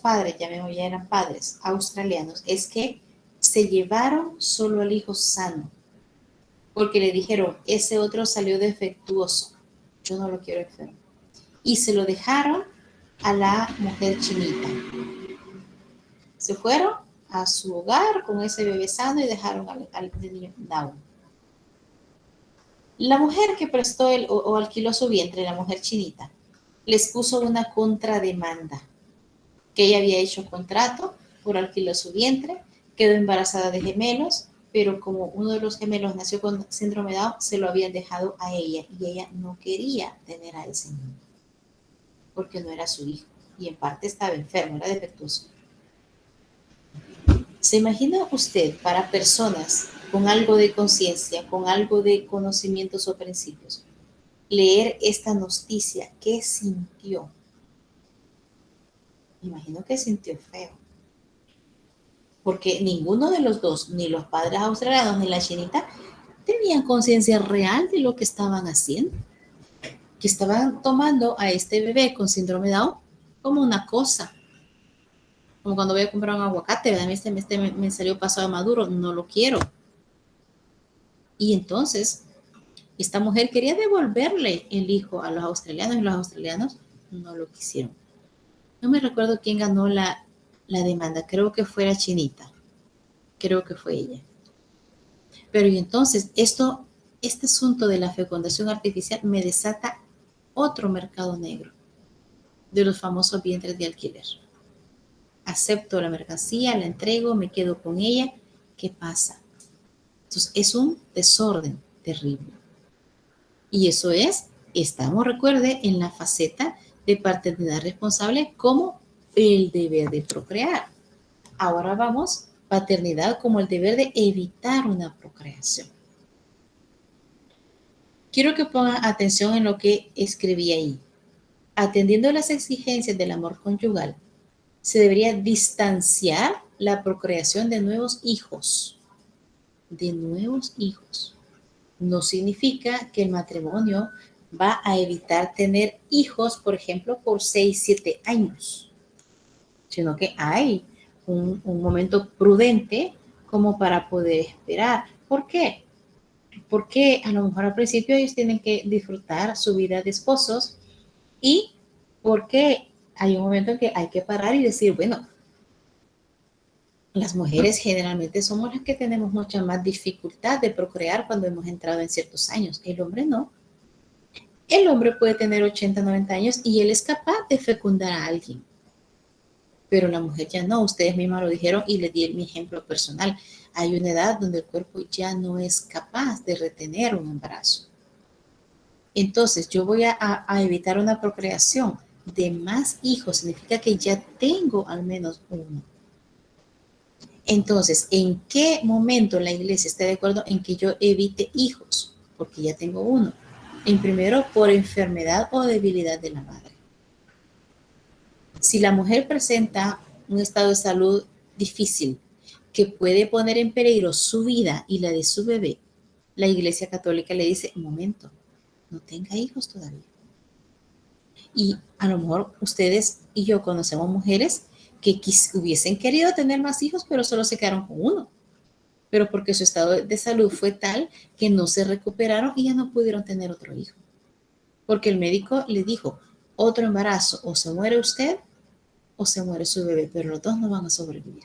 A: padres, ya eran padres australianos, es que se llevaron solo al hijo sano, porque le dijeron, ese otro salió defectuoso, yo no lo quiero enfermo. Y se lo dejaron a la mujer chinita. Se fueron a su hogar con ese bebé sano y dejaron al niño Down. La mujer que prestó o alquiló su vientre, la mujer chinita, les puso una contrademanda, que ella había hecho contrato por alquilar su vientre, quedó embarazada de gemelos, pero como uno de los gemelos nació con síndrome de Down, se lo habían dejado a ella y ella no quería tener a ese niño porque no era su hijo y en parte estaba enfermo, era defectuoso. ¿Se imagina usted para personas con algo de conciencia, con algo de conocimientos o principios, leer esta noticia? ¿Qué sintió? Me imagino que sintió feo. Porque ninguno de los dos, ni los padres australianos ni la chinita, tenían conciencia real de lo que estaban haciendo. Que estaban tomando a este bebé con síndrome de Down como una cosa. Como cuando voy a comprar un aguacate, ¿verdad? Este me salió pasado maduro, no lo quiero. Y entonces, esta mujer quería devolverle el hijo a los australianos y los australianos no lo quisieron. No me recuerdo quién ganó la demanda, creo que fue la chinita, creo que fue ella. Pero y entonces, este asunto de la fecundación artificial me desata otro mercado negro de los famosos vientres de alquiler. Acepto la mercancía, la entrego, me quedo con ella, ¿qué pasa? Entonces, es un desorden terrible. Y eso estamos, recuerde, en la faceta de paternidad responsable como el deber de procrear. Ahora vamos, paternidad como el deber de evitar una procreación. Quiero que pongan atención en lo que escribí ahí. Atendiendo las exigencias del amor conyugal, se debería distanciar la procreación de nuevos hijos. De nuevos hijos. No significa que el matrimonio va a evitar tener hijos, por ejemplo, por 6, 7 años, sino que hay un momento prudente como para poder esperar. ¿Por qué? Porque a lo mejor al principio ellos tienen que disfrutar su vida de esposos y porque hay un momento en que hay que parar y decir, bueno, las mujeres generalmente somos las que tenemos mucha más dificultad de procrear cuando hemos entrado en ciertos años. El hombre no. El hombre puede tener 80, 90 años y él es capaz de fecundar a alguien. Pero la mujer ya no. Ustedes mismas lo dijeron y les di mi ejemplo personal. Hay una edad donde el cuerpo ya no es capaz de retener un embarazo. Entonces, yo voy a evitar una procreación de más hijos. Significa que ya tengo al menos uno. Entonces, ¿en qué momento la iglesia está de acuerdo en que yo evite hijos? Porque ya tengo uno. En primero, por enfermedad o debilidad de la madre. Si la mujer presenta un estado de salud difícil que puede poner en peligro su vida y la de su bebé, la iglesia católica le dice, un momento, no tenga hijos todavía. Y a lo mejor ustedes y yo conocemos mujeres que hubiesen querido tener más hijos, pero solo se quedaron con uno. Pero porque su estado de salud fue tal que no se recuperaron y ya no pudieron tener otro hijo. Porque el médico le dijo, otro embarazo, o se muere usted o se muere su bebé, pero los dos no van a sobrevivir.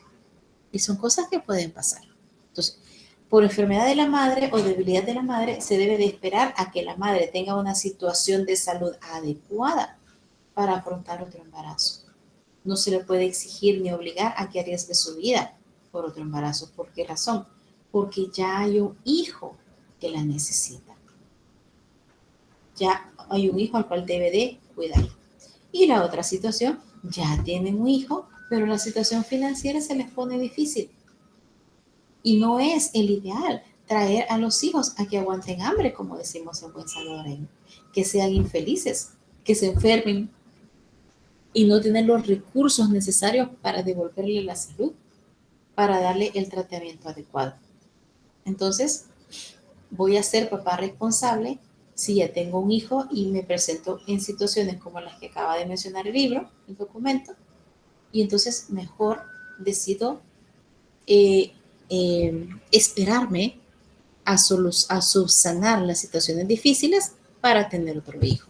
A: Y son cosas que pueden pasar. Entonces, por enfermedad de la madre o debilidad de la madre, se debe de esperar a que la madre tenga una situación de salud adecuada para afrontar otro embarazo. No se le puede exigir ni obligar a que arriesgue su vida por otro embarazo. ¿Por qué razón? Porque ya hay un hijo que la necesita. Ya hay un hijo al cual debe de cuidar. Y la otra situación, ya tienen un hijo, pero la situación financiera se les pone difícil. Y no es el ideal traer a los hijos a que aguanten hambre, como decimos en buen salvadoreño, que sean infelices, que se enfermen y no tener los recursos necesarios para devolverle la salud, para darle el tratamiento adecuado. Entonces, voy a ser papá responsable si ya tengo un hijo y me presento en situaciones como las que acaba de mencionar el libro, el documento, y entonces mejor decido esperarme a subsanar las situaciones difíciles para tener otro hijo.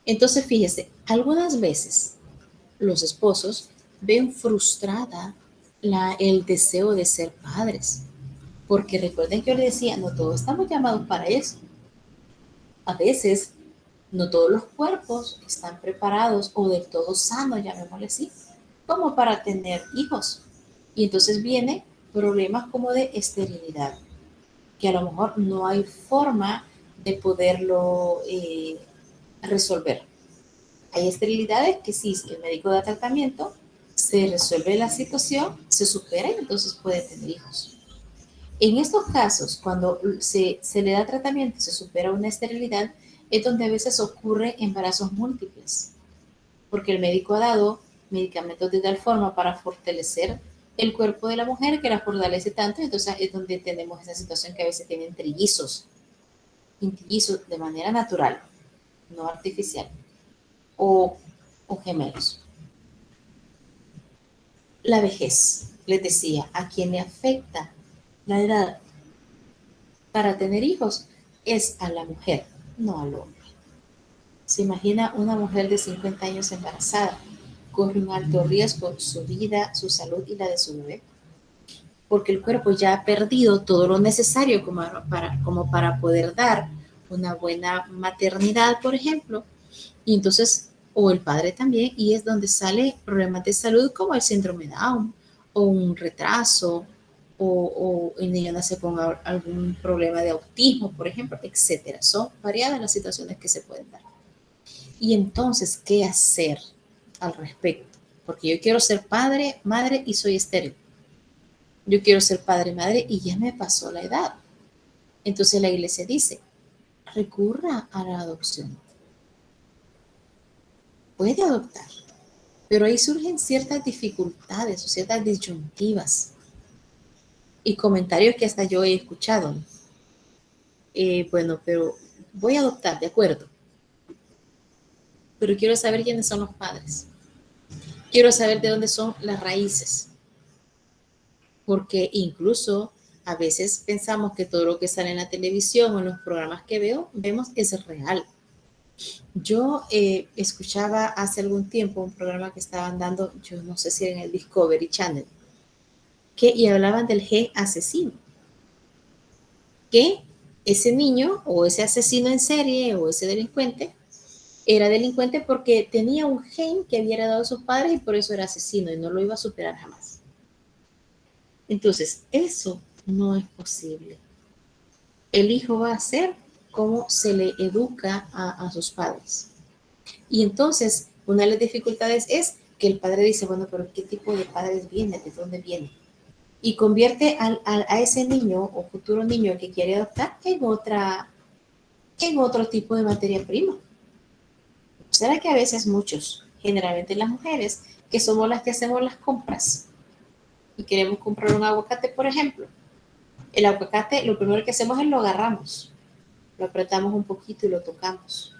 A: Entonces, fíjese, algunas veces los esposos ven frustrada el deseo de ser padres. Porque recuerden que yo les decía, no todos estamos llamados para eso. A veces, no todos los cuerpos están preparados o del todo sanos, llamémosle así, como para tener hijos. Y entonces viene
I: problemas como de esterilidad, que a lo mejor no hay forma de poderlo resolver. Hay esterilidades que sí, si el médico da tratamiento, se resuelve la situación, se supera y entonces puede tener hijos. En estos casos, cuando se le da tratamiento y se supera una esterilidad, es donde a veces ocurre embarazos múltiples, porque el médico ha dado medicamentos de tal forma para fortalecer el cuerpo de la mujer que la fortalece tanto, y entonces es donde tenemos esa situación que a veces tienen trillizos de manera natural, no artificial, o gemelos. La vejez, les decía, a quien le afecta la edad para tener hijos es a la mujer, no al hombre. Se imagina una mujer de 50 años embarazada, corre un alto riesgo su vida, su salud y la de su bebé, porque el cuerpo ya ha perdido todo lo necesario como para poder dar una buena maternidad, por ejemplo, y entonces, o el padre también, y es donde sale problemas de salud como el síndrome Down, o un retraso, o el niño nace con algún problema de autismo, por ejemplo, etcétera. Son variadas las situaciones que se pueden dar. Y entonces, ¿qué hacer al respecto? Porque yo quiero ser padre, madre y soy estéril. Yo quiero ser padre, madre y ya me pasó la edad. Entonces la iglesia dice, recurra a la adopción. Puede adoptar, pero ahí surgen ciertas dificultades o ciertas disyuntivas y comentarios que hasta yo he escuchado. Bueno, pero voy a adoptar, de acuerdo, pero quiero saber quiénes son los padres. Quiero saber de dónde son las raíces, porque incluso a veces pensamos que todo lo que sale en la televisión o en los programas que vemos es real. Yo escuchaba hace algún tiempo un programa que estaban dando, yo no sé si era en el Discovery Channel, y hablaban del gen asesino. Que ese niño o ese asesino en serie o ese delincuente era delincuente porque tenía un gen que había heredado a sus padres y por eso era asesino y no lo iba a superar jamás. Entonces, eso no es posible. El hijo va a ser como se le educa a sus padres. Y entonces, una de las dificultades es que el padre dice, bueno, pero ¿qué tipo de padres viene? ¿De dónde viene? Y convierte a ese niño o futuro niño que quiere adoptar en otro tipo de materia prima. ¿Será que a veces muchos, generalmente las mujeres, que somos las que hacemos las compras y queremos comprar un aguacate, por ejemplo? El aguacate, lo primero que hacemos es lo agarramos, lo apretamos un poquito y lo tocamos.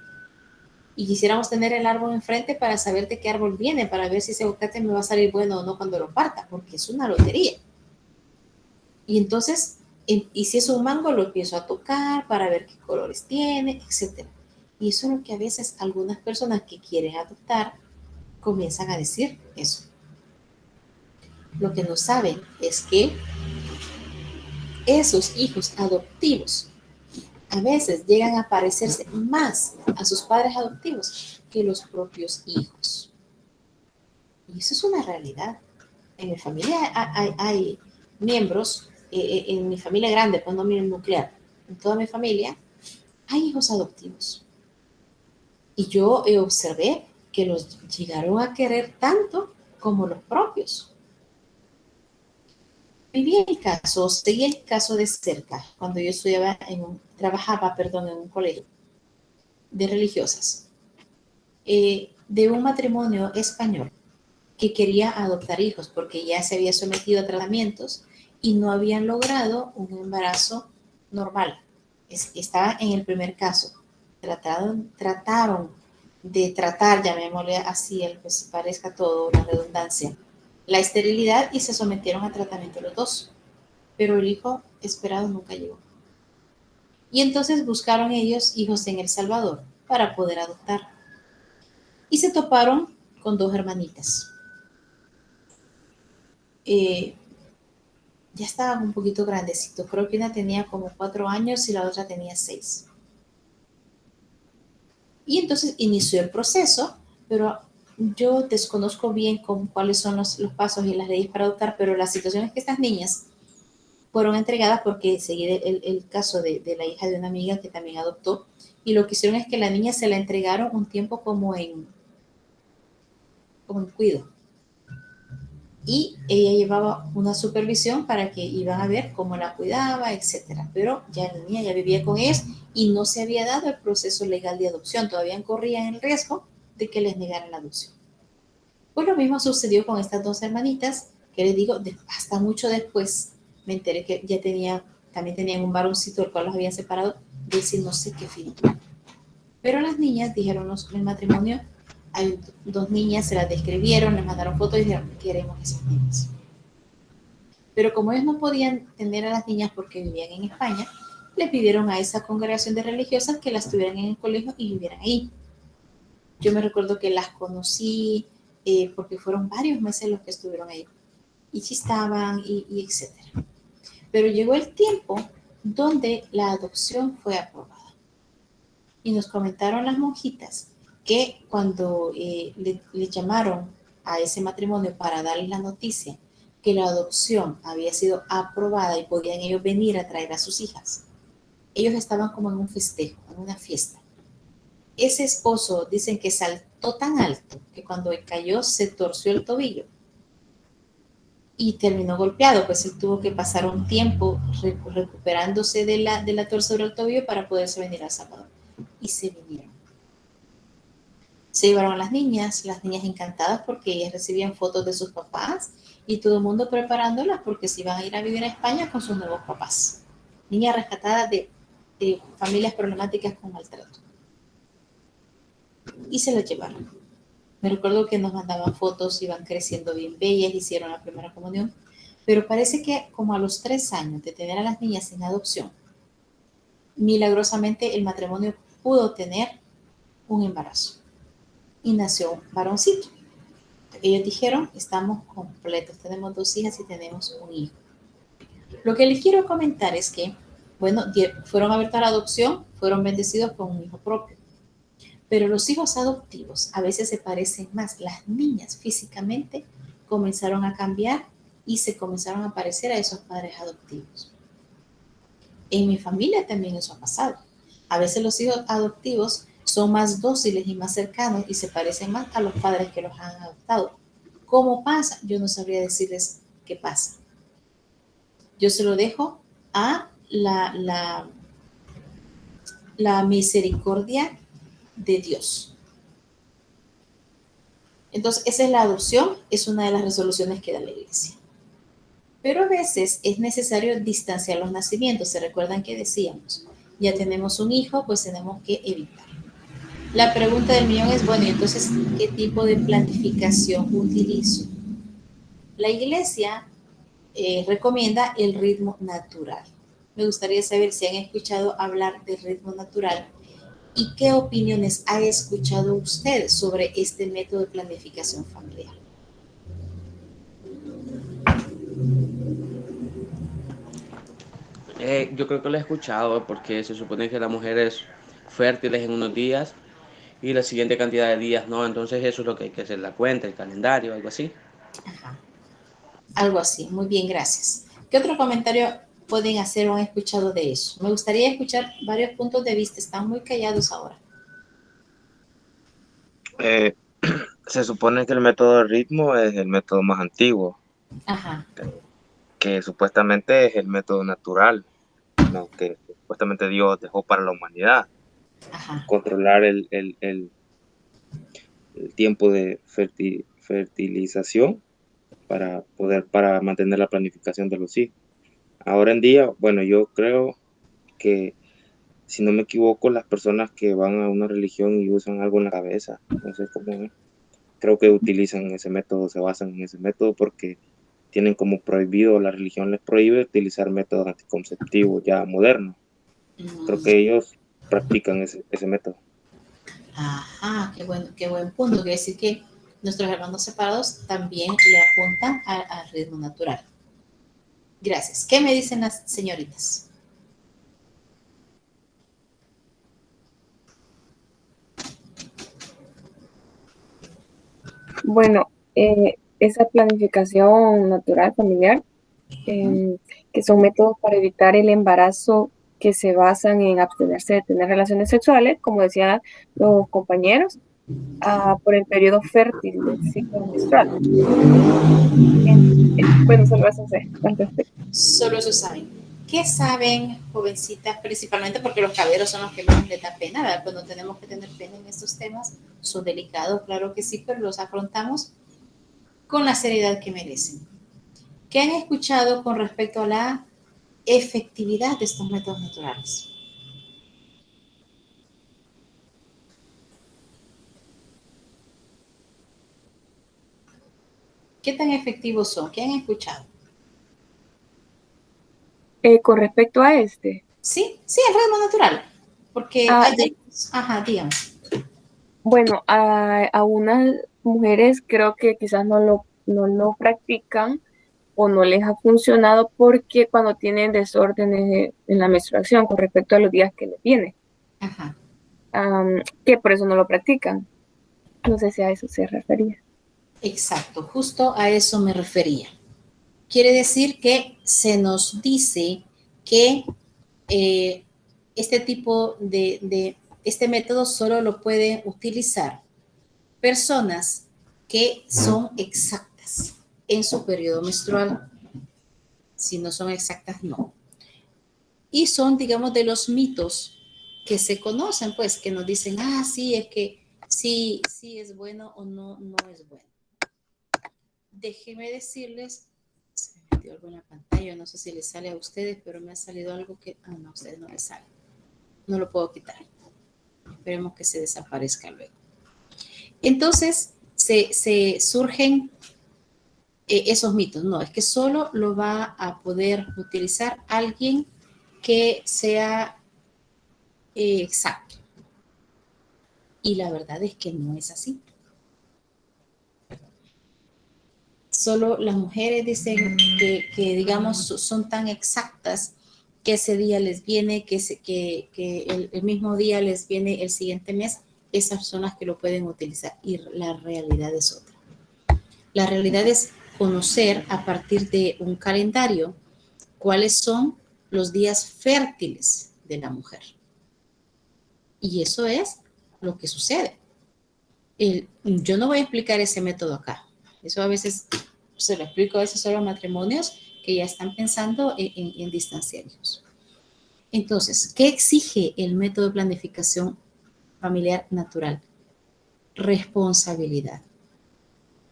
I: Y quisiéramos tener el árbol enfrente para saber de qué árbol viene, para ver si ese aguacate me va a salir bueno o no cuando lo parta, porque es una lotería. Y entonces, y si es un mango, lo empiezo a tocar para ver qué colores tiene, etc. Y eso es lo que a veces algunas personas que quieren adoptar comienzan a decir eso. Lo que no saben es que esos hijos adoptivos a veces llegan a parecerse más a sus padres adoptivos que los propios hijos. Y eso es una realidad. En mi familia hay miembros, en mi familia grande, pues no mi nuclear, en toda mi familia hay hijos adoptivos. Y yo observé que los llegaron a querer tanto como los propios. Seguí el caso de cerca cuando yo trabajaba en un colegio de religiosas, de un matrimonio español que quería adoptar hijos porque ya se había sometido a tratamientos y no habían logrado un embarazo normal. Estaba en el primer caso. Trataron de tratar, llamémosle así, pues parezca todo una redundancia, la esterilidad y se sometieron a tratamiento los dos, pero el hijo esperado nunca llegó. Y entonces buscaron ellos hijos en El Salvador para poder adoptar. Y se toparon con dos hermanitas. Ya estaban un poquito grandecitos. Creo que una tenía como 4 años y la otra tenía 6. Y entonces inició el proceso, pero yo desconozco bien cuáles son los pasos y las leyes para adoptar, pero la situación es que estas niñas fueron entregadas porque seguí el caso de la hija de una amiga que también adoptó, y lo que hicieron es que la niña se la entregaron un tiempo como en cuido. Y ella llevaba una supervisión para que iban a ver cómo la cuidaba, etcétera. Pero ya la niña ya vivía con ellos y no se había dado el proceso legal de adopción. Todavía corrían el riesgo de que les negaran la adopción. Pues lo mismo sucedió con estas dos hermanitas, que les digo, hasta mucho después me enteré que ya también tenían un varoncito del cual los habían separado, de decir no sé qué fin. Pero las niñas dijeron el matrimonio, hay dos niñas, se las describieron, les mandaron fotos y dijeron, queremos esas niñas. Pero como ellos no podían tener a las niñas porque vivían en España, le pidieron a esa congregación de religiosas que las tuvieran en el colegio y vivieran ahí. Yo me recuerdo que las conocí porque fueron varios meses los que estuvieron ahí. Y chistaban y etcétera. Pero llegó el tiempo donde la adopción fue aprobada. Y nos comentaron las monjitas que cuando le llamaron a ese matrimonio para darles la noticia que la adopción había sido aprobada y podían ellos venir a traer a sus hijas, ellos estaban como en un festejo, en una fiesta. Ese esposo dicen que saltó tan alto que cuando cayó se torció el tobillo y terminó golpeado, pues él tuvo que pasar un tiempo recuperándose de la torcedura del tobillo para poderse venir a El Salvador. Y se vinieron. Se llevaron a las niñas encantadas porque ellas recibían fotos de sus papás y todo el mundo preparándolas porque se iban a ir a vivir a España con sus nuevos papás. Niñas rescatadas de familias problemáticas con maltrato. Y se las llevaron. Me recuerdo que nos mandaban fotos, iban creciendo bien bellas, hicieron la primera comunión, pero parece que como a los 3 años de tener a las niñas en adopción, milagrosamente el matrimonio pudo tener un embarazo y nació un varoncito. Ellos dijeron, estamos completos, tenemos 2 hijas y tenemos un hijo. Lo que les quiero comentar es que, bueno, fueron abiertos a la adopción, fueron bendecidos con un hijo propio. Pero los hijos adoptivos a veces se parecen más. Las niñas físicamente comenzaron a cambiar y se comenzaron a parecer a esos padres adoptivos. En mi familia también eso ha pasado. A veces los hijos adoptivos son más dóciles y más cercanos y se parecen más a los padres que los han adoptado. ¿Cómo pasa? Yo no sabría decirles qué pasa. Yo se lo dejo a la misericordia de Dios. Entonces, esa es la adopción, es una de las resoluciones que da la iglesia. Pero a veces es necesario distanciar los nacimientos. ¿Se recuerdan que decíamos? Ya tenemos un hijo, pues tenemos que evitar. La pregunta del millón es, bueno, entonces, ¿qué tipo de planificación utilizo? La iglesia recomienda el ritmo natural. Me gustaría saber si han escuchado hablar del ritmo natural y qué opiniones ha escuchado usted sobre este método de planificación familiar.
E: Yo creo que lo he escuchado porque se supone que las mujeres fértiles en unos días y la siguiente cantidad de días no, entonces eso es lo que hay que hacer, la cuenta, el calendario, algo así.
I: Ajá. Algo así, muy bien, gracias. ¿Qué otro comentario pueden hacer o han escuchado de eso? Me gustaría escuchar varios puntos de vista, están muy callados ahora.
F: Se supone que el método de ritmo es el método más antiguo,
I: Ajá.
F: que supuestamente es el método natural, ¿no? Que supuestamente Dios dejó para la humanidad.
I: Ajá.
F: Controlar el tiempo de fertilización para mantener la planificación de los hijos. Ahora en día, bueno, yo creo que, si no me equivoco, las personas que van a una religión y usan algo en la cabeza, no sé cómo es, creo que utilizan ese método, se basan en ese método porque tienen como prohibido, la religión les prohíbe utilizar métodos anticonceptivos ya modernos. Creo que ellos practican ese método.
I: Ajá, qué buen punto. Quiere decir que nuestros hermanos separados también le apuntan al ritmo natural. Gracias. ¿Qué me dicen las señoritas?
B: Bueno, esa planificación natural familiar que son métodos para evitar el embarazo que se basan en abstenerse de tener relaciones sexuales, como decían los compañeros, por el periodo fértil del ciclo menstrual. Bueno, solo eso sé al respecto.
I: Solo eso saben. ¿Qué saben, jovencitas? Principalmente porque los caballeros son los que menos les da pena, ¿verdad? Pues no tenemos que tener pena en estos temas. Son delicados, claro que sí, pero los afrontamos con la seriedad que merecen. ¿Qué han escuchado con respecto a la efectividad de estos métodos naturales? ¿Qué tan efectivos son? ¿Qué han escuchado?
B: Con respecto a este.
I: Sí, el ritmo natural. Porque ajá, dígame.
B: Bueno, a unas mujeres creo que quizás no lo practican o no les ha funcionado porque cuando tienen desórdenes en la menstruación con respecto a los días que les viene,
I: Ajá.
B: que por eso no lo practican. No sé si a eso se refería.
I: Exacto, justo a eso me refería. Quiere decir que se nos dice que este tipo este método solo lo pueden utilizar personas que son exactas en su periodo menstrual. Si no son exactas, no. Y son, digamos, de los mitos que se conocen, pues, que nos dicen, sí, es que sí es bueno o no es bueno. Déjenme decirles, se me metió algo en la pantalla, no sé si les sale a ustedes, pero me ha salido algo que, no, a ustedes no les sale. No lo puedo quitar. Esperemos que se desaparezca luego. Entonces, se surgen esos mitos. No, es que solo lo va a poder utilizar alguien que sea exacto. Y la verdad es que no es así. Solo las mujeres dicen que digamos, son tan exactas que ese día les viene, que el mismo día les viene el siguiente mes. Esas son las que lo pueden utilizar. Y la realidad es otra. La realidad es conocer a partir de un calendario cuáles son los días fértiles de la mujer. Y eso es lo que sucede. Yo no voy a explicar ese método acá. Eso a veces se lo explico a veces solo a matrimonios que ya están pensando en distanciar hijos. Entonces, ¿qué exige el método de planificación familiar natural? Responsabilidad.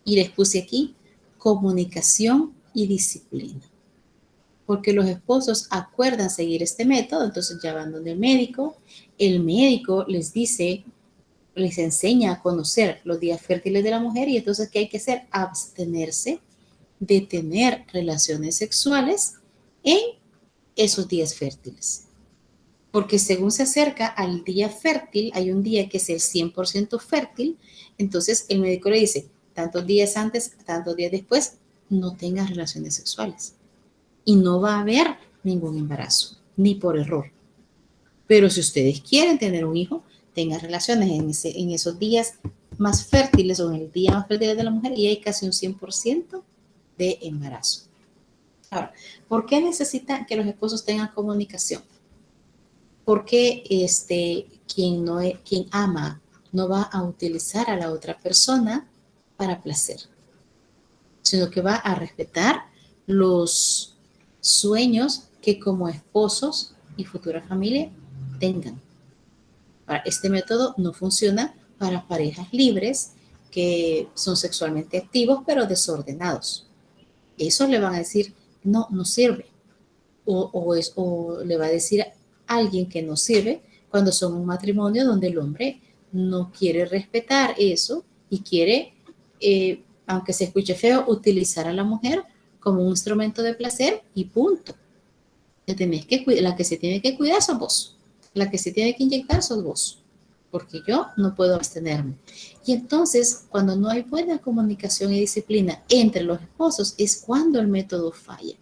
I: Y les puse aquí comunicación y disciplina. Porque los esposos acuerdan seguir este método, entonces ya van donde el médico les dice, les enseña a conocer los días fértiles de la mujer y entonces ¿qué hay que hacer? Abstenerse de tener relaciones sexuales en esos días fértiles. Porque según se acerca al día fértil, hay un día que es el 100% fértil, entonces el médico le dice, tantos días antes, tantos días después, no tengas relaciones sexuales. Y no va a haber ningún embarazo, ni por error. Pero si ustedes quieren tener un hijo, tengan relaciones en esos días más fértiles o en el día más fértil de la mujer y hay casi un 100% de embarazo. Ahora, ¿por qué necesitan que los esposos tengan comunicación? Porque quien ama no va a utilizar a la otra persona para placer, sino que va a respetar los sueños que como esposos y futura familia tengan. Ahora, este método no funciona para parejas libres que son sexualmente activos pero desordenados. Eso le van a decir, no sirve. O le va a decir a alguien que no sirve cuando son un matrimonio donde el hombre no quiere respetar eso y quiere, aunque se escuche feo, utilizar a la mujer como un instrumento de placer y punto. La que se tiene que cuidar sos vos. La que se tiene que inyectar sos vos. Porque yo no puedo abstenerme. Y entonces, cuando no hay buena comunicación y disciplina entre los esposos, es cuando el método falla.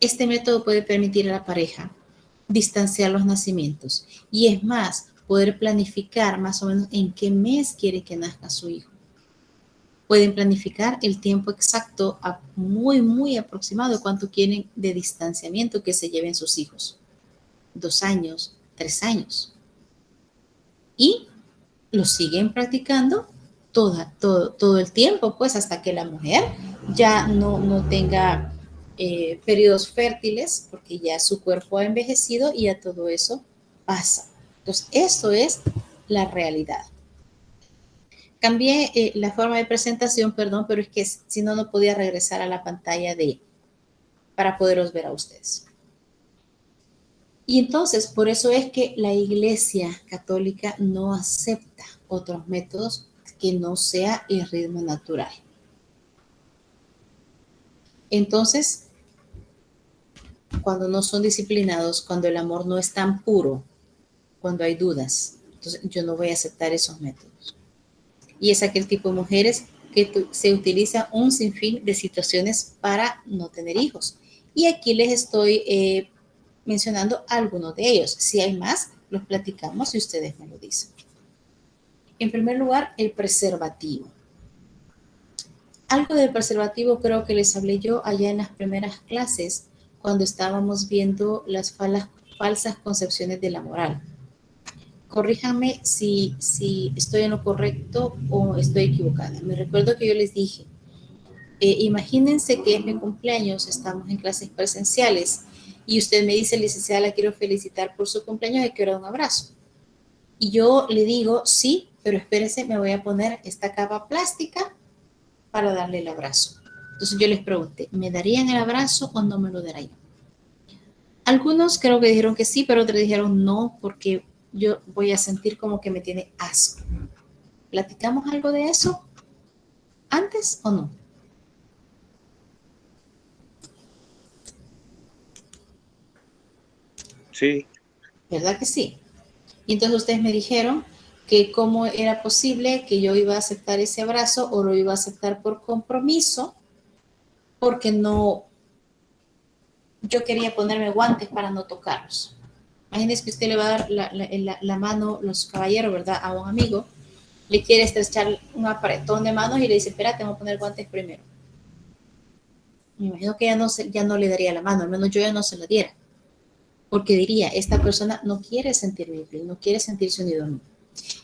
I: Este método puede permitir a la pareja distanciar los nacimientos y es más, poder planificar más o menos en qué mes quiere que nazca su hijo. Pueden planificar el tiempo exacto, muy aproximado de cuánto quieren de distanciamiento que se lleven sus hijos. 2 años, 3 años. Y lo siguen practicando todo el tiempo, pues hasta que la mujer ya no tenga periodos fértiles, porque ya su cuerpo ha envejecido y ya todo eso pasa. Entonces, esto es la realidad. Cambié la forma de presentación, perdón, pero es que si no, no podía regresar a la pantalla para poderos ver a ustedes. Y entonces, por eso es que la Iglesia Católica no acepta otros métodos que no sea el ritmo natural. Entonces, cuando no son disciplinados, cuando el amor no es tan puro, cuando hay dudas, entonces yo no voy a aceptar esos métodos. Y es aquel tipo de mujeres que se utiliza un sinfín de situaciones para no tener hijos. Y aquí les estoy mencionando algunos de ellos. Si hay más, los platicamos y ustedes me lo dicen. En primer lugar, el preservativo. Algo del preservativo creo que les hablé yo allá en las primeras clases cuando estábamos viendo las falsas concepciones de la moral. Corríjanme si estoy en lo correcto o estoy equivocada. Me recuerdo que yo les dije, imagínense que es mi cumpleaños, estamos en clases presenciales y usted me dice, licenciada, la quiero felicitar por su cumpleaños y quiero dar un abrazo. Y yo le digo, sí, pero espérese, me voy a poner esta capa plástica para darle el abrazo. Entonces yo les pregunté, ¿me darían el abrazo o no me lo darían? Algunos creo que dijeron que sí, pero otros dijeron no, porque yo voy a sentir como que me tiene asco. ¿Platicamos algo de eso antes o no?
F: Sí.
I: ¿Verdad que sí? Y entonces ustedes me dijeron que cómo era posible que yo iba a aceptar ese abrazo o lo iba a aceptar por compromiso, porque no, yo quería ponerme guantes para no tocarlos. Imagínense que usted le va a dar la mano, los caballeros, ¿verdad? A un amigo, le quiere estrechar un apretón de manos y le dice, espérate, voy a poner guantes primero. Me imagino que ya no le daría la mano, al menos yo ya no se la diera. Porque diría, esta persona no quiere sentirme bien, no quiere sentirse unido a mí.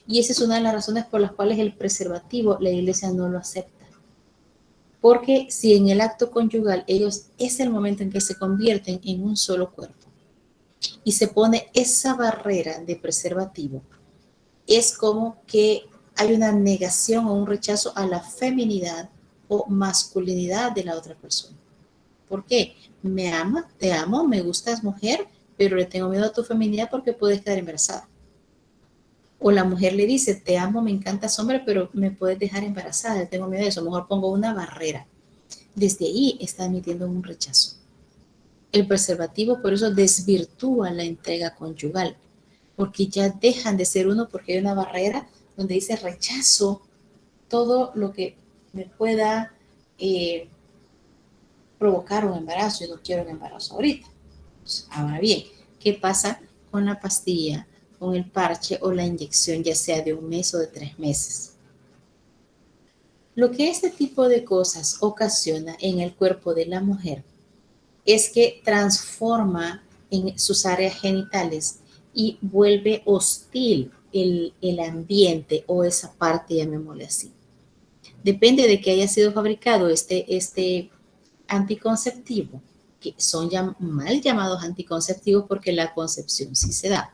I: Y esa es una de las razones por las cuales el preservativo, la Iglesia no lo acepta. Porque si en el acto conyugal ellos es el momento en que se convierten en un solo cuerpo y se pone esa barrera de preservativo, es como que hay una negación o un rechazo a la feminidad o masculinidad de la otra persona. ¿Por qué? Me ama, te amo, me gustas mujer, pero le tengo miedo a tu feminidad porque puedes quedar embarazada. O la mujer le dice, te amo, me encantas hombre, pero me puedes dejar embarazada, le tengo miedo de eso. A lo mejor pongo una barrera. Desde ahí está emitiendo un rechazo. El preservativo por eso desvirtúa la entrega conyugal, porque ya dejan de ser uno porque hay una barrera donde dice rechazo todo lo que me pueda provocar un embarazo. Yo no quiero un embarazo ahorita. Ahora bien, ¿qué pasa con la pastilla, con el parche o la inyección, ya sea de 1 mes o de 3 meses? Lo que este tipo de cosas ocasiona en el cuerpo de la mujer es que transforma en sus áreas genitales y vuelve hostil el ambiente o esa parte, llamémosle así. Depende de que haya sido fabricado este anticonceptivo, que son mal llamados anticonceptivos porque la concepción sí se da.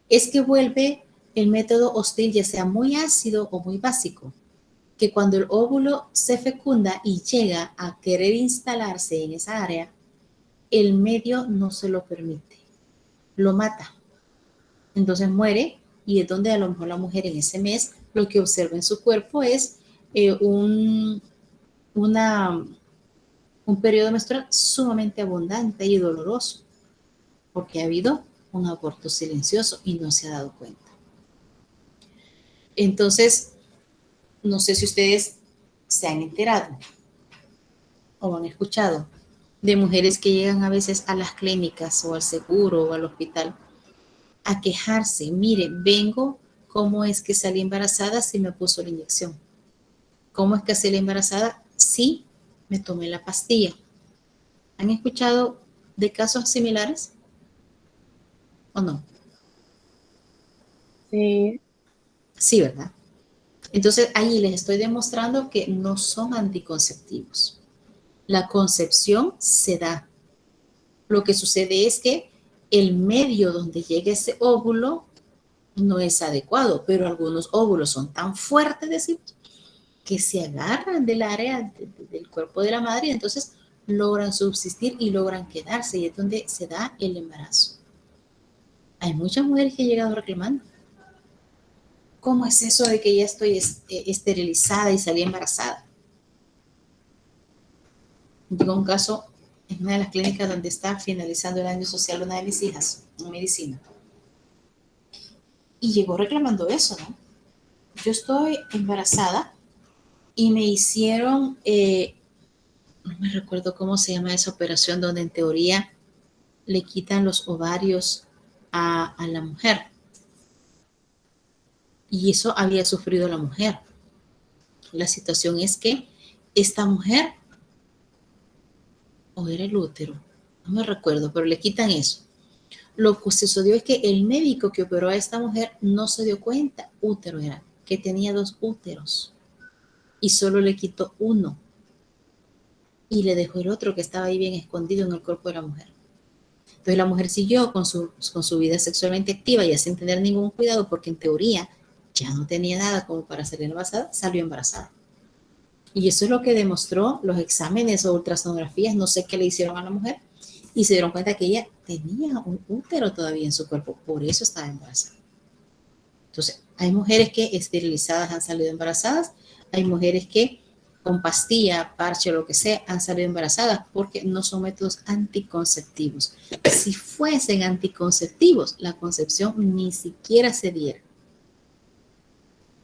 I: Es que vuelve el método hostil, ya sea muy ácido o muy básico, que cuando el óvulo se fecunda y llega a querer instalarse en esa área, el medio no se lo permite, lo mata. Entonces muere y es donde a lo mejor la mujer en ese mes lo que observa en su cuerpo es un periodo menstrual sumamente abundante y doloroso, porque ha habido un aborto silencioso y no se ha dado cuenta. Entonces, no sé si ustedes se han enterado o han escuchado de mujeres que llegan a veces a las clínicas o al seguro o al hospital a quejarse. Mire, vengo, ¿cómo es que salí embarazada si me puso la inyección? ¿Cómo es que salí embarazada? Sí, me tomé la pastilla. ¿Han escuchado de casos similares o no?
B: Sí,
I: Sí, ¿verdad? Entonces ahí les estoy demostrando que no son anticonceptivos. La concepción se da. Lo que sucede es que el medio donde llega ese óvulo no es adecuado, pero algunos óvulos son tan fuertes, decimos, que se agarran del área del cuerpo de la madre y entonces logran subsistir y logran quedarse, y es donde se da el embarazo. Hay muchas mujeres que han llegado reclamando. ¿Cómo es eso de que ya estoy esterilizada y salí embarazada? Llegó un caso en una de las clínicas donde está finalizando el año social una de mis hijas en medicina. Y llegó reclamando eso, ¿no? Yo estoy embarazada y me hicieron, no me recuerdo cómo se llama esa operación, donde en teoría le quitan los ovarios a la mujer. Y eso había sufrido la mujer. La situación es que esta mujer, o era el útero, no me recuerdo, pero le quitan eso. Lo que sucedió es que el médico que operó a esta mujer no se dio cuenta, útero era, que tenía 2 úteros y solo le quitó uno y le dejó el otro que estaba ahí bien escondido en el cuerpo de la mujer. Entonces la mujer siguió con su vida sexualmente activa y sin tener ningún cuidado, porque en teoría ya no tenía nada como para salir embarazada, salió embarazada. Y eso es lo que demostró los exámenes o ultrasonografías, no sé qué le hicieron a la mujer, y se dieron cuenta que ella tenía un útero todavía en su cuerpo, por eso estaba embarazada. Entonces, hay mujeres que esterilizadas han salido embarazadas, hay mujeres que con pastilla, parche o lo que sea han salido embarazadas porque no son métodos anticonceptivos. Si fuesen anticonceptivos, la concepción ni siquiera se diera.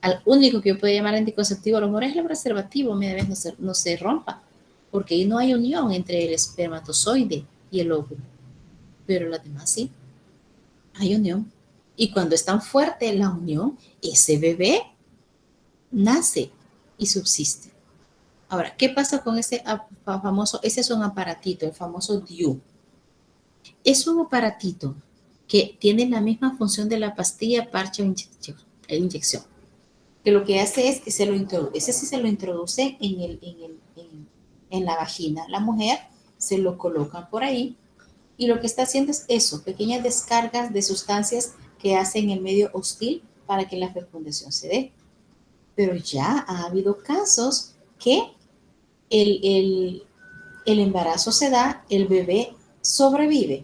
I: Al único que yo puedo llamar anticonceptivo a los hombres es el preservativo, media vez no se rompa, porque ahí no hay unión entre el espermatozoide y el óvulo. Pero las demás sí, hay unión. Y cuando es tan fuerte la unión, ese bebé nace y subsiste. Ahora, ¿qué pasa con ese famoso, ese es un aparatito, el famoso DIU? Es un aparatito que tiene la misma función de la pastilla, parche o inyección. Que lo que hace es que se lo introduce, ese sí se lo introduce en la vagina. La mujer se lo colocan por ahí y lo que está haciendo es eso, pequeñas descargas de sustancias que hacen el medio hostil para que la fecundación se dé. Pero ya ha habido casos que el embarazo se da, el bebé sobrevive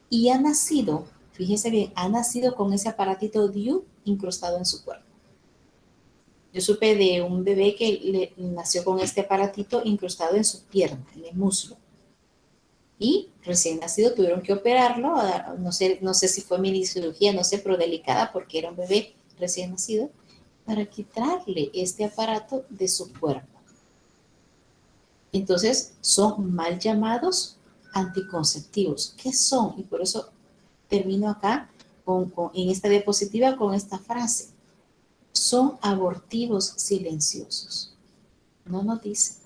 I: y ha nacido, fíjese bien, ha nacido con ese aparatito DIU incrustado en su cuerpo. Yo supe de un bebé que nació con este aparatito incrustado en su pierna, en el muslo. Y recién nacido tuvieron que operarlo, no sé si fue mini cirugía, no sé, pero delicada porque era un bebé recién nacido, para quitarle este aparato de su cuerpo. Entonces, son mal llamados anticonceptivos. ¿Qué son? Y por eso termino acá en esta diapositiva con esta frase. Son abortivos silenciosos. No nos dicen.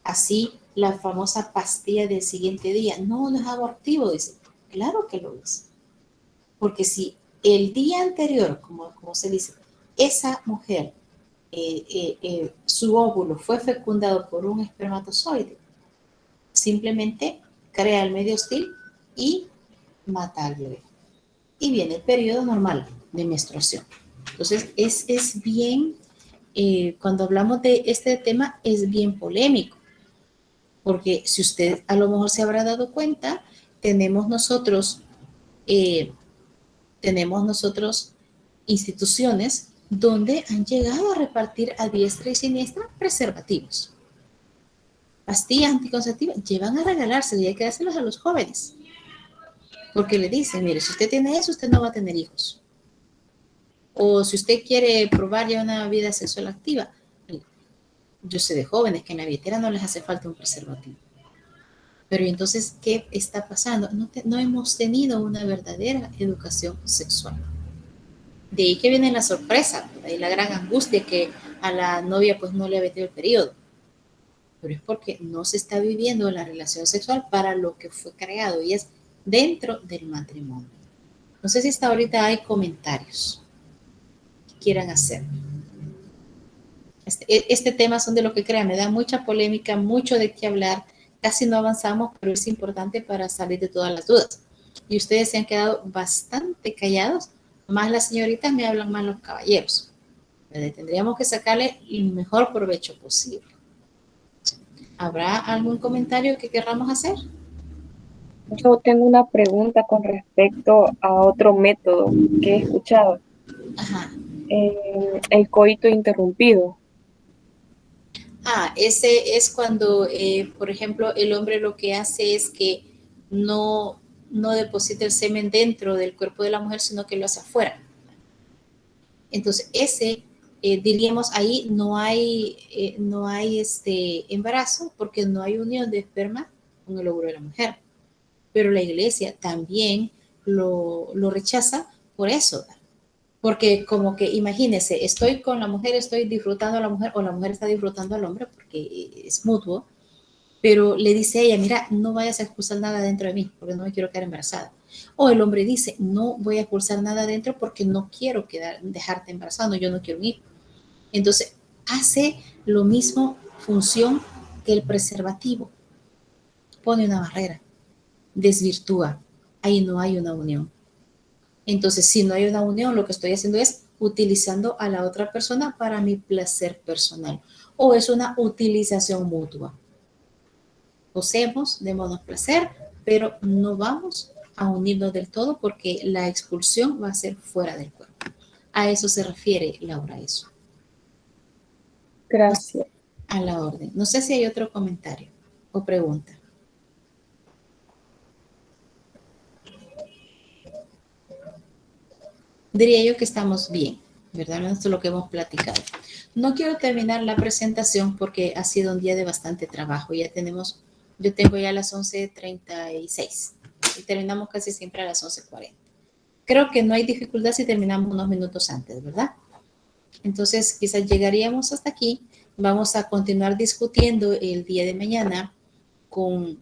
I: Así, la famosa pastilla del siguiente día. No, no es abortivo, dice. Claro que lo es. Porque si el día anterior, como se dice, esa mujer, su óvulo fue fecundado por un espermatozoide, simplemente crea el medio hostil y mata al bebé. Y viene el periodo normal de menstruación. Entonces, es bien, cuando hablamos de este tema, es bien polémico. Porque si usted a lo mejor se habrá dado cuenta, tenemos nosotros instituciones donde han llegado a repartir a diestra y siniestra preservativos. Pastillas anticonceptivas, llevan a regalarse y hay que dárselos a los jóvenes. Porque le dicen, mire, si usted tiene eso, usted no va a tener hijos. O si usted quiere probar ya una vida sexual activa, yo sé de jóvenes que en la billetera no les hace falta un preservativo. Pero entonces, ¿qué está pasando? No hemos tenido una verdadera educación sexual. De ahí que viene la sorpresa, de ahí la gran angustia que a la novia pues no le ha metido el periodo, pero es porque no se está viviendo la relación sexual para lo que fue creado y es dentro del matrimonio. No sé si hasta ahorita hay comentarios que quieran hacer. Este tema son de lo que crean, me da mucha polémica, mucho de qué hablar, casi no avanzamos, pero es importante para salir de todas las dudas. Y ustedes se han quedado bastante callados, más las señoritas me hablan más los caballeros. Tendríamos que sacarle el mejor provecho posible. ¿Habrá algún comentario que querramos hacer?
B: Yo tengo una pregunta con respecto a otro método que he escuchado.
I: Ajá.
B: El coito interrumpido.
I: Ese es cuando, por ejemplo, el hombre lo que hace es que no deposita el semen dentro del cuerpo de la mujer, sino que lo hace afuera. Entonces, ese, diríamos, ahí no hay embarazo porque no hay unión de esperma con el óvulo de la mujer. Pero la iglesia también lo rechaza por eso. Porque como que imagínense, estoy con la mujer, estoy disfrutando a la mujer o la mujer está disfrutando al hombre porque es mutuo, pero le dice a ella, mira, no vayas a expulsar nada dentro de mí porque no me quiero quedar embarazada. O el hombre dice, no voy a expulsar nada dentro porque no quiero dejarte embarazada, yo no quiero un hijo. Entonces, hace lo mismo función que el preservativo. Pone una barrera, desvirtúa, ahí no hay una unión. Entonces, si no hay una unión, lo que estoy haciendo es utilizando a la otra persona para mi placer personal. O es una utilización mutua. Posemos, démonos placer, pero no vamos a unirnos del todo porque la expulsión va a ser fuera del cuerpo. A eso se refiere, Laura, eso.
B: Gracias.
I: A la orden. No sé si hay otro comentario o pregunta. Diría yo que estamos bien, ¿verdad? Esto es lo que hemos platicado. No quiero terminar la presentación porque ha sido un día de bastante trabajo. Yo tengo ya las 11:36 y terminamos casi siempre a las 11:40. Creo que no hay dificultad si terminamos unos minutos antes, ¿verdad? Entonces, quizás llegaríamos hasta aquí. Vamos a continuar discutiendo el día de mañana con